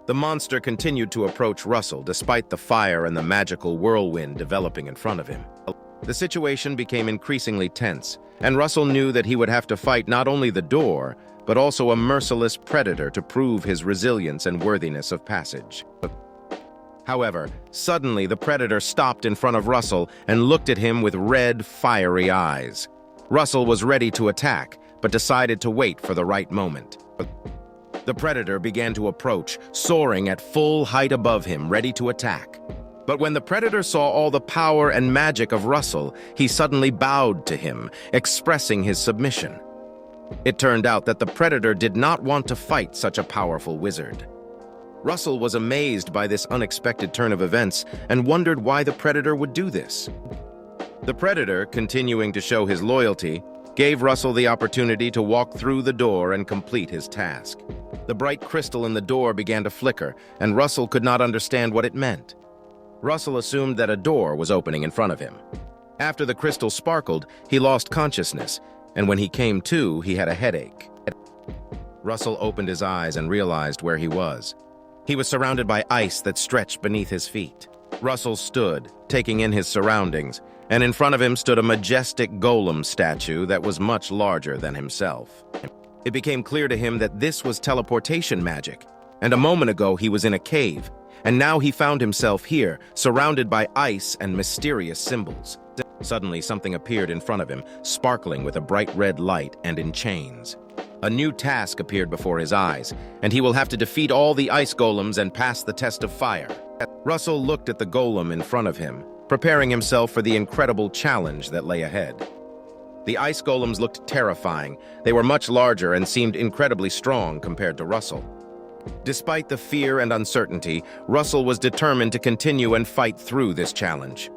The monster continued to approach Russell despite the fire and the magical whirlwind developing in front of him. The situation became increasingly tense, and Russell knew that he would have to fight not only the door, but also a merciless predator to prove his resilience and worthiness of passage. However, suddenly the predator stopped in front of Russell and looked at him with red, fiery eyes. Russell was ready to attack, but decided to wait for the right moment. The predator began to approach, soaring at full height above him, ready to attack. But when the predator saw all the power and magic of Russell, he suddenly bowed to him, expressing his submission. It turned out that the predator did not want to fight such a powerful wizard. Russell was amazed by this unexpected turn of events and wondered why the predator would do this. The predator, continuing to show his loyalty, gave Russell the opportunity to walk through the door and complete his task. The bright crystal in the door began to flicker, and Russell could not understand what it meant. Russell assumed that a door was opening in front of him. After the crystal sparkled, he lost consciousness, and when he came to, he had a headache. Russell opened his eyes and realized where he was. He was surrounded by ice that stretched beneath his feet. Russell stood, taking in his surroundings, and in front of him stood a majestic golem statue that was much larger than himself. It became clear to him that this was teleportation magic, and a moment ago he was in a cave, and now he found himself here, surrounded by ice and mysterious symbols. Suddenly, something appeared in front of him, sparkling with a bright red light and in chains. A new task appeared before his eyes, and he will have to defeat all the ice golems and pass the test of fire. Russell looked at the golem in front of him, preparing himself for the incredible challenge that lay ahead. The ice golems looked terrifying. They were much larger and seemed incredibly strong compared to Russell. Despite the fear and uncertainty, Russell was determined to continue and fight through this challenge.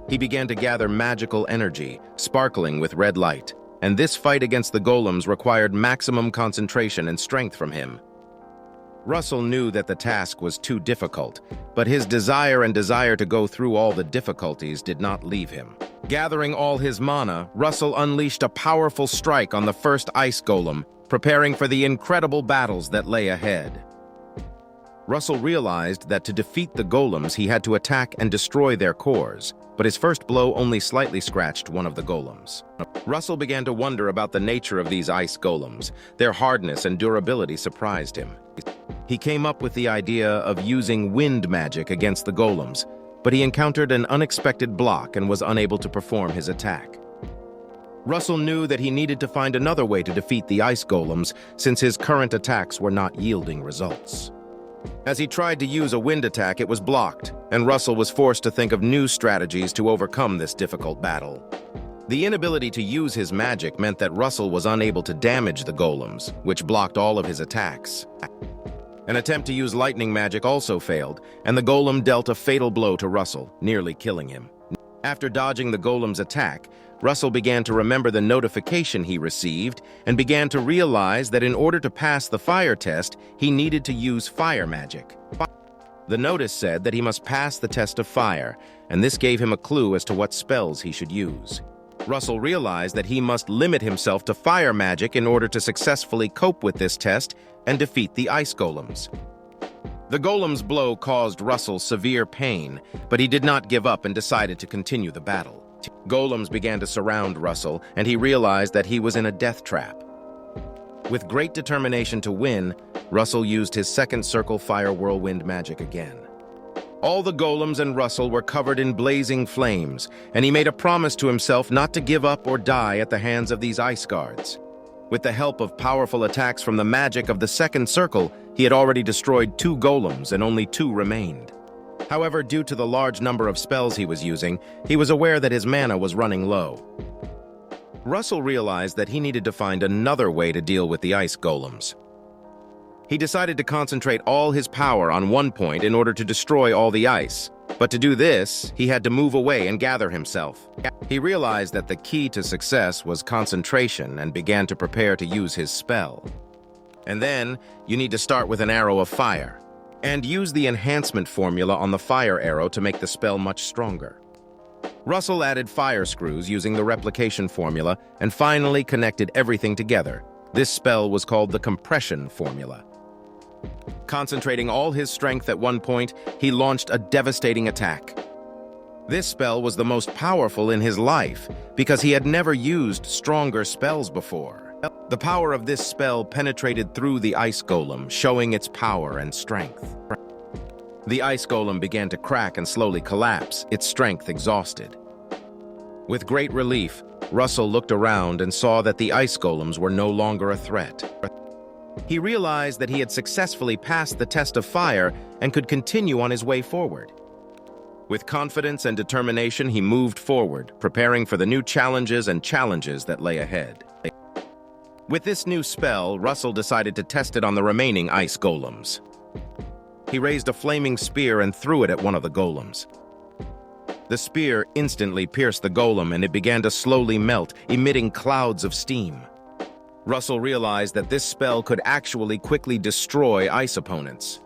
He began to gather magical energy, sparkling with red light, and this fight against the golems required maximum concentration and strength from him. Russell knew that the task was too difficult, but his desire to go through all the difficulties did not leave him. Gathering all his mana, Russell unleashed a powerful strike on the first ice golem, preparing for the incredible battles that lay ahead. Russell realized that to defeat the golems, he had to attack and destroy their cores, but his first blow only slightly scratched one of the golems. Russell began to wonder about the nature of these ice golems. Their hardness and durability surprised him. He came up with the idea of using wind magic against the golems, but he encountered an unexpected block and was unable to perform his attack. Russell knew that he needed to find another way to defeat the ice golems since his current attacks were not yielding results. As he tried to use a wind attack, it was blocked, and Russell was forced to think of new strategies to overcome this difficult battle. The inability to use his magic meant that Russell was unable to damage the golems, which blocked all of his attacks. An attempt to use lightning magic also failed, and the golem dealt a fatal blow to Russell, nearly killing him. After dodging the golem's attack, Russell began to remember the notification he received and began to realize that in order to pass the fire test, he needed to use fire magic. The notice said that he must pass the test of fire, and this gave him a clue as to what spells he should use. Russell realized that he must limit himself to fire magic in order to successfully cope with this test and defeat the ice golems. The golem's blow caused Russell severe pain, but he did not give up and decided to continue the battle. Golems began to surround Russell, and he realized that he was in a death trap. With great determination to win, Russell used his second circle fire whirlwind magic again. All the golems and Russell were covered in blazing flames, and he made a promise to himself not to give up or die at the hands of these ice guards. With the help of powerful attacks from the magic of the second circle, he had already destroyed 2 golems and only 2 remained. However, due to the large number of spells he was using, he was aware that his mana was running low. Russell realized that he needed to find another way to deal with the ice golems. He decided to concentrate all his power on one point in order to destroy all the ice. But to do this, he had to move away and gather himself. He realized that the key to success was concentration and began to prepare to use his spell. And then, you need to start with an arrow of fire, and use the enhancement formula on the fire arrow to make the spell much stronger. Russell added fire screws using the replication formula and finally connected everything together. This spell was called the compression formula. Concentrating all his strength at one point, he launched a devastating attack. This spell was the most powerful in his life because he had never used stronger spells before. The power of this spell penetrated through the ice golem, showing its power and strength. The ice golem began to crack and slowly collapse, its strength exhausted. With great relief, Russell looked around and saw that the ice golems were no longer a threat. He realized that he had successfully passed the test of fire and could continue on his way forward. With confidence and determination, he moved forward, preparing for the new challenges that lay ahead. With this new spell, Russell decided to test it on the remaining ice golems. He raised a flaming spear and threw it at one of the golems. The spear instantly pierced the golem and it began to slowly melt, emitting clouds of steam. Russell realized that this spell could actually quickly destroy ice opponents.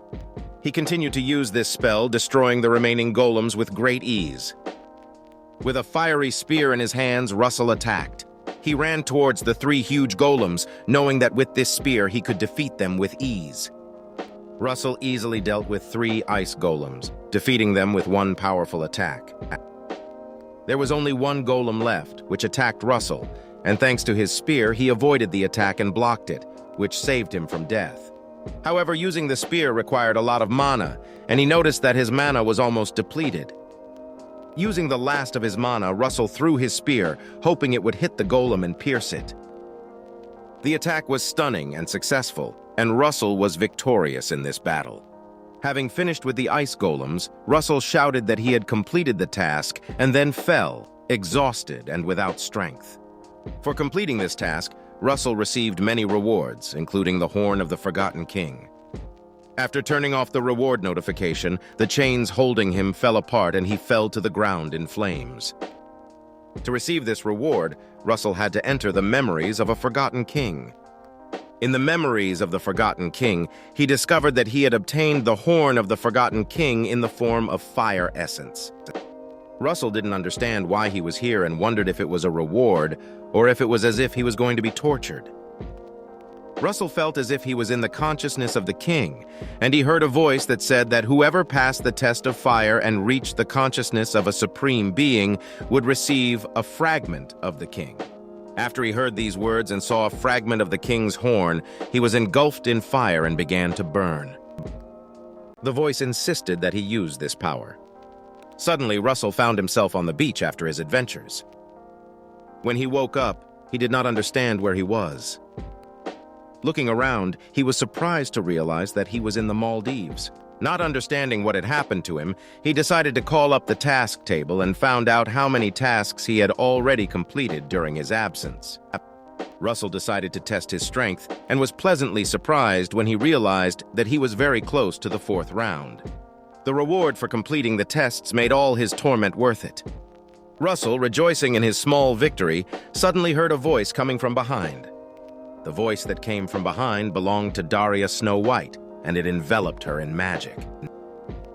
He continued to use this spell, destroying the remaining golems with great ease. With a fiery spear in his hands, Russell attacked. He ran towards the 3 huge golems, knowing that with this spear he could defeat them with ease. Russell easily dealt with 3 ice golems, defeating them with 1 powerful attack. There was only 1 golem left, which attacked Russell, and thanks to his spear, he avoided the attack and blocked it, which saved him from death. However, using the spear required a lot of mana, and he noticed that his mana was almost depleted. Using the last of his mana, Russell threw his spear, hoping it would hit the golem and pierce it. The attack was stunning and successful, and Russell was victorious in this battle. Having finished with the ice golems, Russell shouted that he had completed the task and then fell, exhausted and without strength. For completing this task, Russell received many rewards, including the Horn of the Forgotten King. After turning off the reward notification, the chains holding him fell apart and he fell to the ground in flames. To receive this reward, Russell had to enter the memories of a forgotten king. In the memories of the Forgotten King, he discovered that he had obtained the Horn of the Forgotten King in the form of fire essence. Russell didn't understand why he was here and wondered if it was a reward or if it was as if he was going to be tortured. Russell felt as if he was in the consciousness of the king, and he heard a voice that said that whoever passed the test of fire and reached the consciousness of a supreme being would receive a fragment of the king. After he heard these words and saw a fragment of the king's horn, he was engulfed in fire and began to burn. The voice insisted that he use this power. Suddenly, Russell found himself on the beach after his adventures. When he woke up, he did not understand where he was. Looking around, he was surprised to realize that he was in the Maldives. Not understanding what had happened to him, he decided to call up the task table and found out how many tasks he had already completed during his absence. Russell decided to test his strength and was pleasantly surprised when he realized that he was very close to the 4th round. The reward for completing the tests made all his torment worth it. Russell, rejoicing in his small victory, suddenly heard a voice coming from behind. The voice that came from behind belonged to Daria Snow White, and it enveloped her in magic.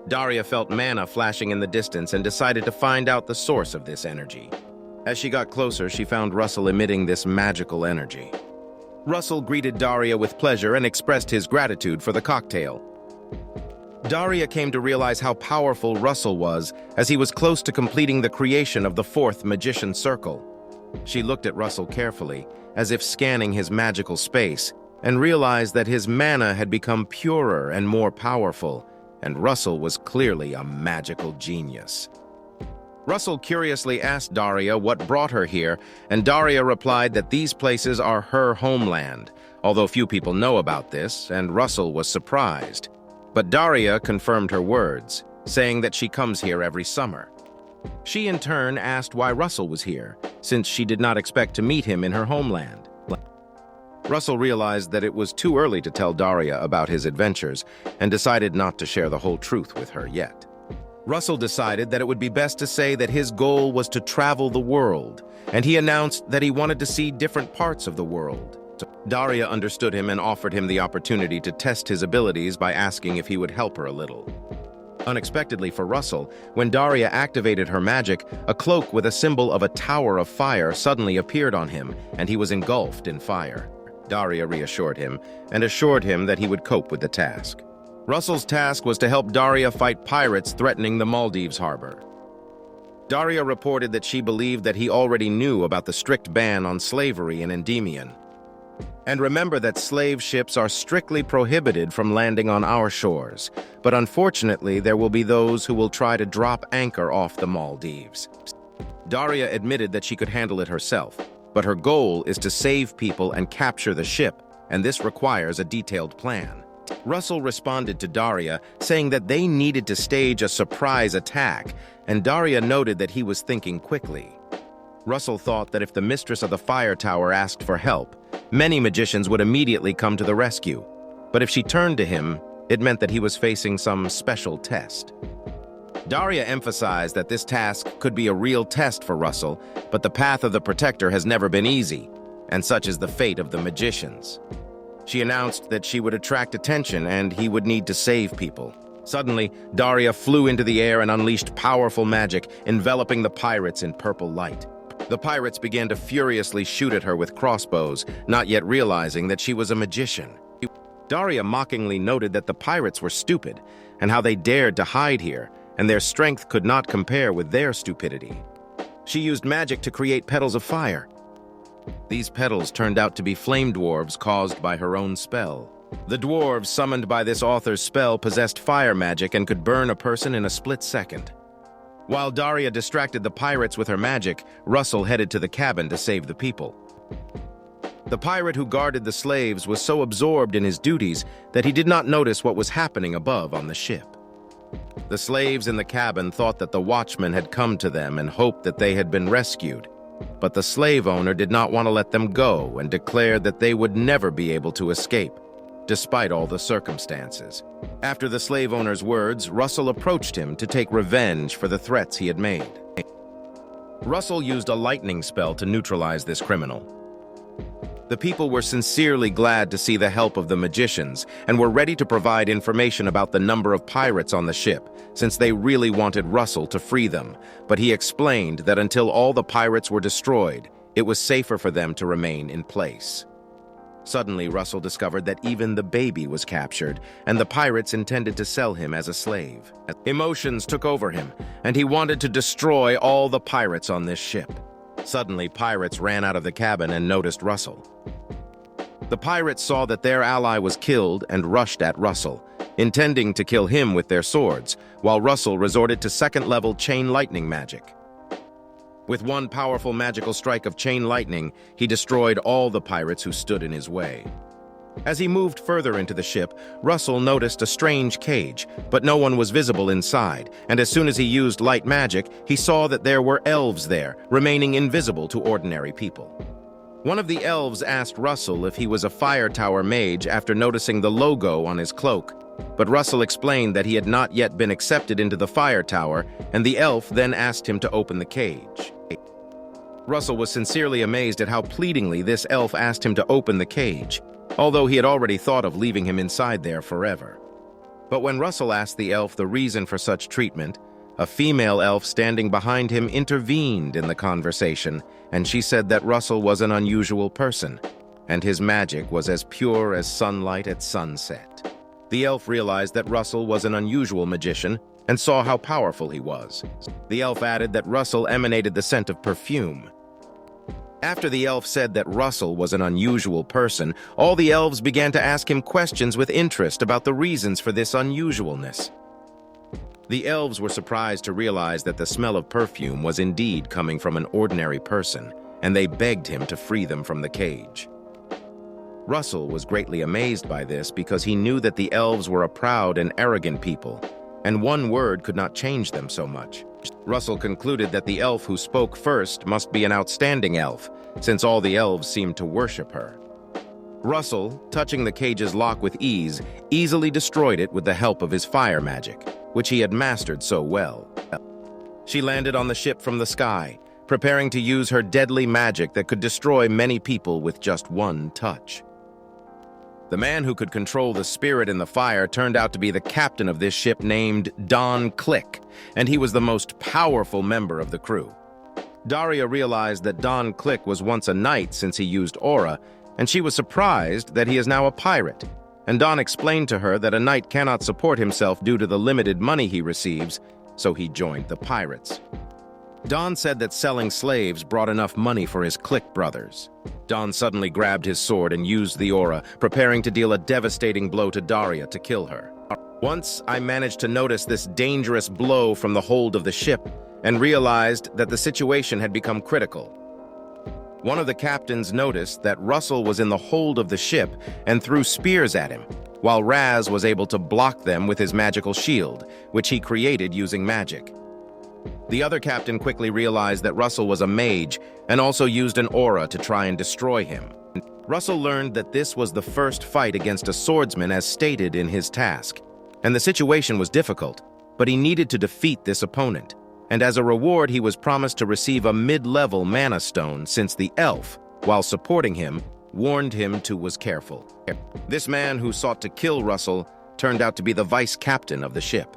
Daria felt mana flashing in the distance and decided to find out the source of this energy. As she got closer, she found Russell emitting this magical energy. Russell greeted Daria with pleasure and expressed his gratitude for the cocktail. Daria came to realize how powerful Russell was as he was close to completing the creation of the 4th magician circle. She looked at Russell carefully, as if scanning his magical space, and realized that his mana had become purer and more powerful, and Russell was clearly a magical genius. Russell curiously asked Daria what brought her here, and Daria replied that these places are her homeland, although few people know about this, and Russell was surprised. But Daria confirmed her words, saying that she comes here every summer. She in turn asked why Russell was here, since she did not expect to meet him in her homeland. Russell realized that it was too early to tell Daria about his adventures and decided not to share the whole truth with her yet. Russell decided that it would be best to say that his goal was to travel the world, and he announced that he wanted to see different parts of the world. Daria understood him and offered him the opportunity to test his abilities by asking if he would help her a little. Unexpectedly for Russell, when Daria activated her magic, a cloak with a symbol of a tower of fire suddenly appeared on him, and he was engulfed in fire. Daria reassured him and assured him that he would cope with the task. Russell's task was to help Daria fight pirates threatening the Maldives harbor. Daria reported that she believed that he already knew about the strict ban on slavery in Endymion. And remember that slave ships are strictly prohibited from landing on our shores, but unfortunately there will be those who will try to drop anchor off the Maldives. Daria admitted that she could handle it herself, but her goal is to save people and capture the ship, and this requires a detailed plan. Russell responded to Daria, saying that they needed to stage a surprise attack, and Daria noted that he was thinking quickly. Russell thought that if the mistress of the fire tower asked for help, many magicians would immediately come to the rescue. But if she turned to him, it meant that he was facing some special test. Daria emphasized that this task could be a real test for Russell, but the path of the protector has never been easy, and such is the fate of the magicians. She announced that she would attract attention and he would need to save people. Suddenly, Daria flew into the air and unleashed powerful magic, enveloping the pirates in purple light. The pirates began to furiously shoot at her with crossbows, not yet realizing that she was a magician. Daria mockingly noted that the pirates were stupid, and how they dared to hide here, and their strength could not compare with their stupidity. She used magic to create petals of fire. These petals turned out to be flame dwarves caused by her own spell. The dwarves summoned by this author's spell possessed fire magic and could burn a person in a split second. While Daria distracted the pirates with her magic, Russell headed to the cabin to save the people. The pirate who guarded the slaves was so absorbed in his duties that he did not notice what was happening above on the ship. The slaves in the cabin thought that the watchman had come to them and hoped that they had been rescued. But the slave owner did not want to let them go and declared that they would never be able to escape, despite all the circumstances. After the slave owner's words, Russell approached him to take revenge for the threats he had made. Russell used a lightning spell to neutralize this criminal. The people were sincerely glad to see the help of the magicians and were ready to provide information about the number of pirates on the ship, since they really wanted Russell to free them. But he explained that until all the pirates were destroyed, it was safer for them to remain in place. Suddenly, Russell discovered that even the baby was captured, and the pirates intended to sell him as a slave. Emotions took over him, and he wanted to destroy all the pirates on this ship. Suddenly, pirates ran out of the cabin and noticed Russell. The pirates saw that their ally was killed and rushed at Russell, intending to kill him with their swords, while Russell resorted to second-level chain lightning magic. With one powerful magical strike of chain lightning, he destroyed all the pirates who stood in his way. As he moved further into the ship, Russell noticed a strange cage, but no one was visible inside, and as soon as he used light magic, he saw that there were elves there, remaining invisible to ordinary people. One of the elves asked Russell if he was a fire tower mage after noticing the logo on his cloak, but Russell explained that he had not yet been accepted into the fire tower, and the elf then asked him to open the cage. Russell was sincerely amazed at how pleadingly this elf asked him to open the cage, although he had already thought of leaving him inside there forever. But when Russell asked the elf the reason for such treatment, a female elf standing behind him intervened in the conversation, and she said that Russell was an unusual person, and his magic was as pure as sunlight at sunset. The elf realized that Russell was an unusual magician and saw how powerful he was. The elf added that Russell emanated the scent of perfume. After the elf said that Russell was an unusual person, all the elves began to ask him questions with interest about the reasons for this unusualness. The elves were surprised to realize that the smell of perfume was indeed coming from an ordinary person, and they begged him to free them from the cage. Russell was greatly amazed by this because he knew that the elves were a proud and arrogant people, and one word could not change them so much. Russell concluded that the elf who spoke first must be an outstanding elf, since all the elves seemed to worship her. Russell, touching the cage's lock with ease, easily destroyed it with the help of his fire magic, which he had mastered so well. She landed on the ship from the sky, preparing to use her deadly magic that could destroy many people with just one touch. The man who could control the spirit in the fire turned out to be the captain of this ship named Don Click, and he was the most powerful member of the crew. Daria realized that Don Click was once a knight since he used aura, and she was surprised that he is now a pirate. And Don explained to her that a knight cannot support himself due to the limited money he receives, so he joined the pirates. Don said that selling slaves brought enough money for his Click brothers. Don suddenly grabbed his sword and used the aura, preparing to deal a devastating blow to Daria to kill her. Once I managed to notice this dangerous blow from the hold of the ship and realized that the situation had become critical. One of the captains noticed that Russell was in the hold of the ship and threw spears at him, while Raz was able to block them with his magical shield, which he created using magic. The other captain quickly realized that Russell was a mage and also used an aura to try and destroy him. Russell learned that this was the first fight against a swordsman as stated in his task, and the situation was difficult, but he needed to defeat this opponent, and as a reward he was promised to receive a mid-level mana stone since the elf, while supporting him, warned him to was careful. This man who sought to kill Russell turned out to be the vice captain of the ship.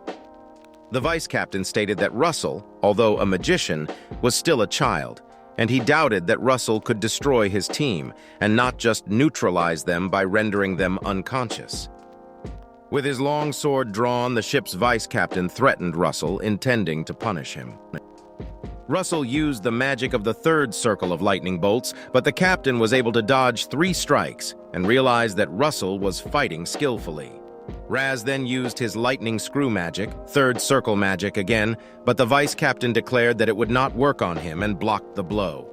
The vice captain stated that Russell, although a magician, was still a child, and he doubted that Russell could destroy his team and not just neutralize them by rendering them unconscious. With his long sword drawn, the ship's vice captain threatened Russell, intending to punish him. Russell used the magic of the third circle of lightning bolts, but the captain was able to dodge 3 strikes and realized that Russell was fighting skillfully. Raz then used his lightning screw magic, third circle magic again, but the vice captain declared that it would not work on him and blocked the blow.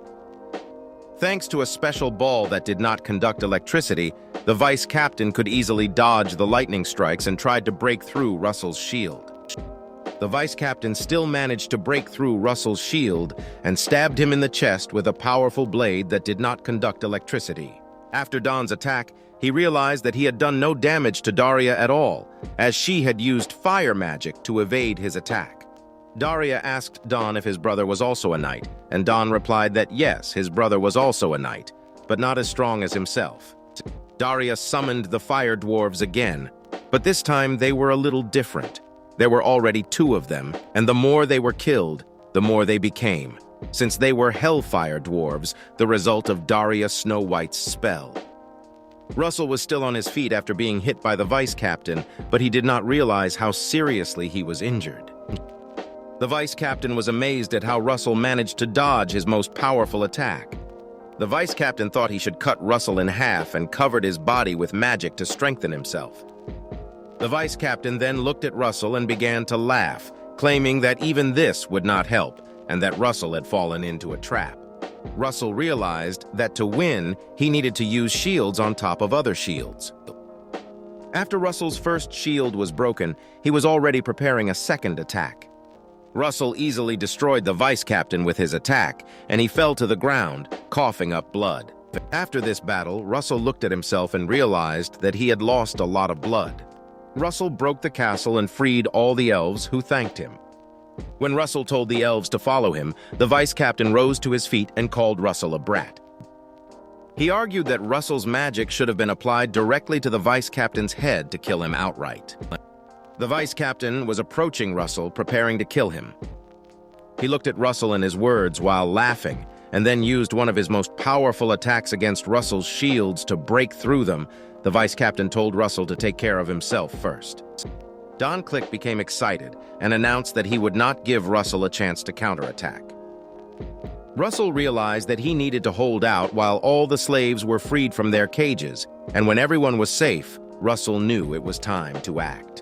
Thanks to a special ball that did not conduct electricity, the vice captain could easily dodge the lightning strikes and tried to break through Russell's shield. The vice captain still managed to break through Russell's shield and stabbed him in the chest with a powerful blade that did not conduct electricity. After Don's attack, he realized that he had done no damage to Daria at all, as she had used fire magic to evade his attack. Daria asked Don if his brother was also a knight, and Don replied that yes, his brother was also a knight, but not as strong as himself. Daria summoned the fire dwarves again, but this time they were a little different. There were already 2 of them, and the more they were killed, the more they became, since they were hellfire dwarves, the result of Daria Snow White's spell. Russell was still on his feet after being hit by the vice captain, but he did not realize how seriously he was injured. The vice captain was amazed at how Russell managed to dodge his most powerful attack. The vice captain thought he should cut Russell in half and covered his body with magic to strengthen himself. The vice captain then looked at Russell and began to laugh, claiming that even this would not help and that Russell had fallen into a trap. Russell realized that to win, he needed to use shields on top of other shields. After Russell's first shield was broken, he was already preparing a second attack. Russell easily destroyed the vice captain with his attack, and he fell to the ground, coughing up blood. After this battle, Russell looked at himself and realized that he had lost a lot of blood. Russell broke the castle and freed all the elves, who thanked him. When Russell told the elves to follow him, the vice captain rose to his feet and called Russell a brat. He argued that Russell's magic should have been applied directly to the vice captain's head to kill him outright. The vice captain was approaching Russell, preparing to kill him. He looked at Russell and his words while laughing, and then used one of his most powerful attacks against Russell's shields to break through them. The vice captain told Russell to take care of himself first. Don Click became excited and announced that he would not give Russell a chance to counterattack. Russell realized that he needed to hold out while all the slaves were freed from their cages, and when everyone was safe, Russell knew it was time to act.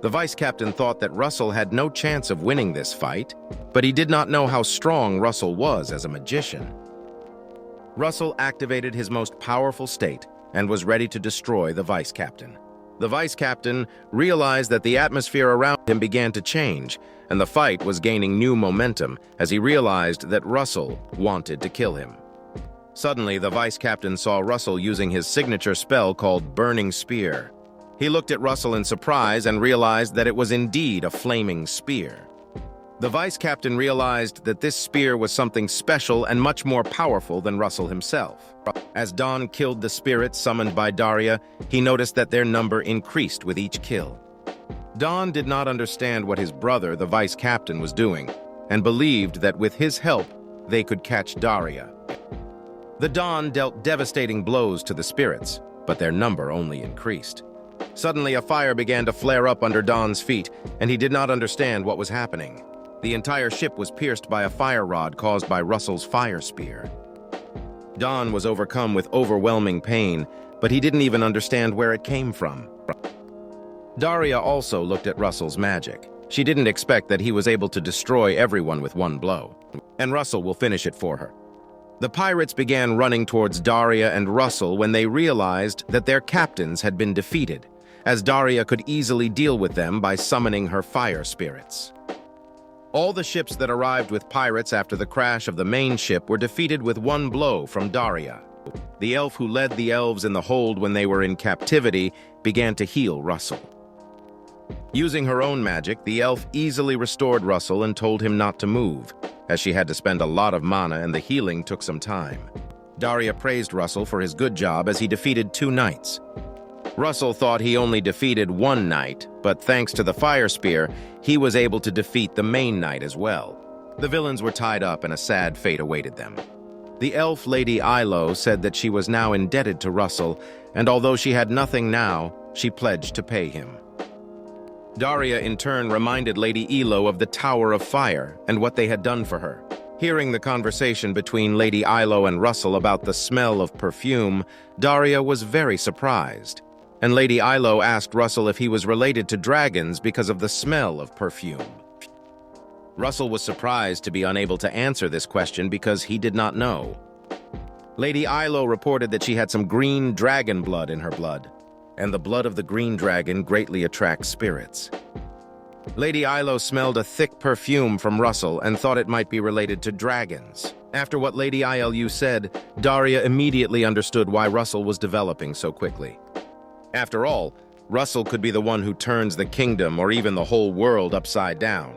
The vice captain thought that Russell had no chance of winning this fight, but he did not know how strong Russell was as a magician. Russell activated his most powerful state and was ready to destroy the vice captain. The vice captain realized that the atmosphere around him began to change, and the fight was gaining new momentum as he realized that Russell wanted to kill him. Suddenly, the vice captain saw Russell using his signature spell called Burning Spear. He looked at Russell in surprise and realized that it was indeed a flaming spear. The vice captain realized that this spear was something special and much more powerful than Russell himself. As Don killed the spirits summoned by Daria, he noticed that their number increased with each kill. Don did not understand what his brother, the vice captain, was doing, and believed that with his help, they could catch Daria. The Don dealt devastating blows to the spirits, but their number only increased. Suddenly, a fire began to flare up under Don's feet, and he did not understand what was happening. The entire ship was pierced by a fire rod caused by Russell's fire spear. Don was overcome with overwhelming pain, but he didn't even understand where it came from. Daria also looked at Russell's magic. She didn't expect that he was able to destroy everyone with one blow, and Russell will finish it for her. The pirates began running towards Daria and Russell when they realized that their captains had been defeated, as Daria could easily deal with them by summoning her fire spirits. All the ships that arrived with pirates after the crash of the main ship were defeated with one blow from Daria. The elf who led the elves in the hold when they were in captivity began to heal Russell. Using her own magic, the elf easily restored Russell and told him not to move, as she had to spend a lot of mana and the healing took some time. Daria praised Russell for his good job as he defeated 2 knights. Russell thought he only defeated one knight, but thanks to the fire spear, he was able to defeat the main knight as well. The villains were tied up and a sad fate awaited them. The elf Lady Ilo said that she was now indebted to Russell, and although she had nothing now, she pledged to pay him. Daria in turn reminded Lady Ilo of the Tower of Fire and what they had done for her. Hearing the conversation between Lady Ilo and Russell about the smell of perfume, Daria was very surprised, and Lady Ilo asked Russell if he was related to dragons because of the smell of perfume. Russell was surprised to be unable to answer this question because he did not know. Lady Ilo reported that she had some green dragon blood in her blood, and the blood of the green dragon greatly attracts spirits. Lady Ilo smelled a thick perfume from Russell and thought it might be related to dragons. After what Lady Ilu said, Daria immediately understood why Russell was developing so quickly. After all, Russell could be the one who turns the kingdom or even the whole world upside down.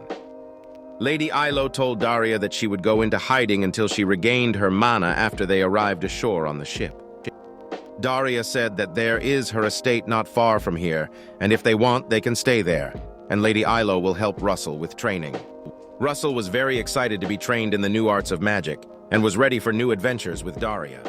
Lady Ilo told Daria that she would go into hiding until she regained her mana after they arrived ashore on the ship. Daria said that there is her estate not far from here, and if they want, they can stay there, and Lady Ilo will help Russell with training. Russell was very excited to be trained in the new arts of magic, and was ready for new adventures with Daria.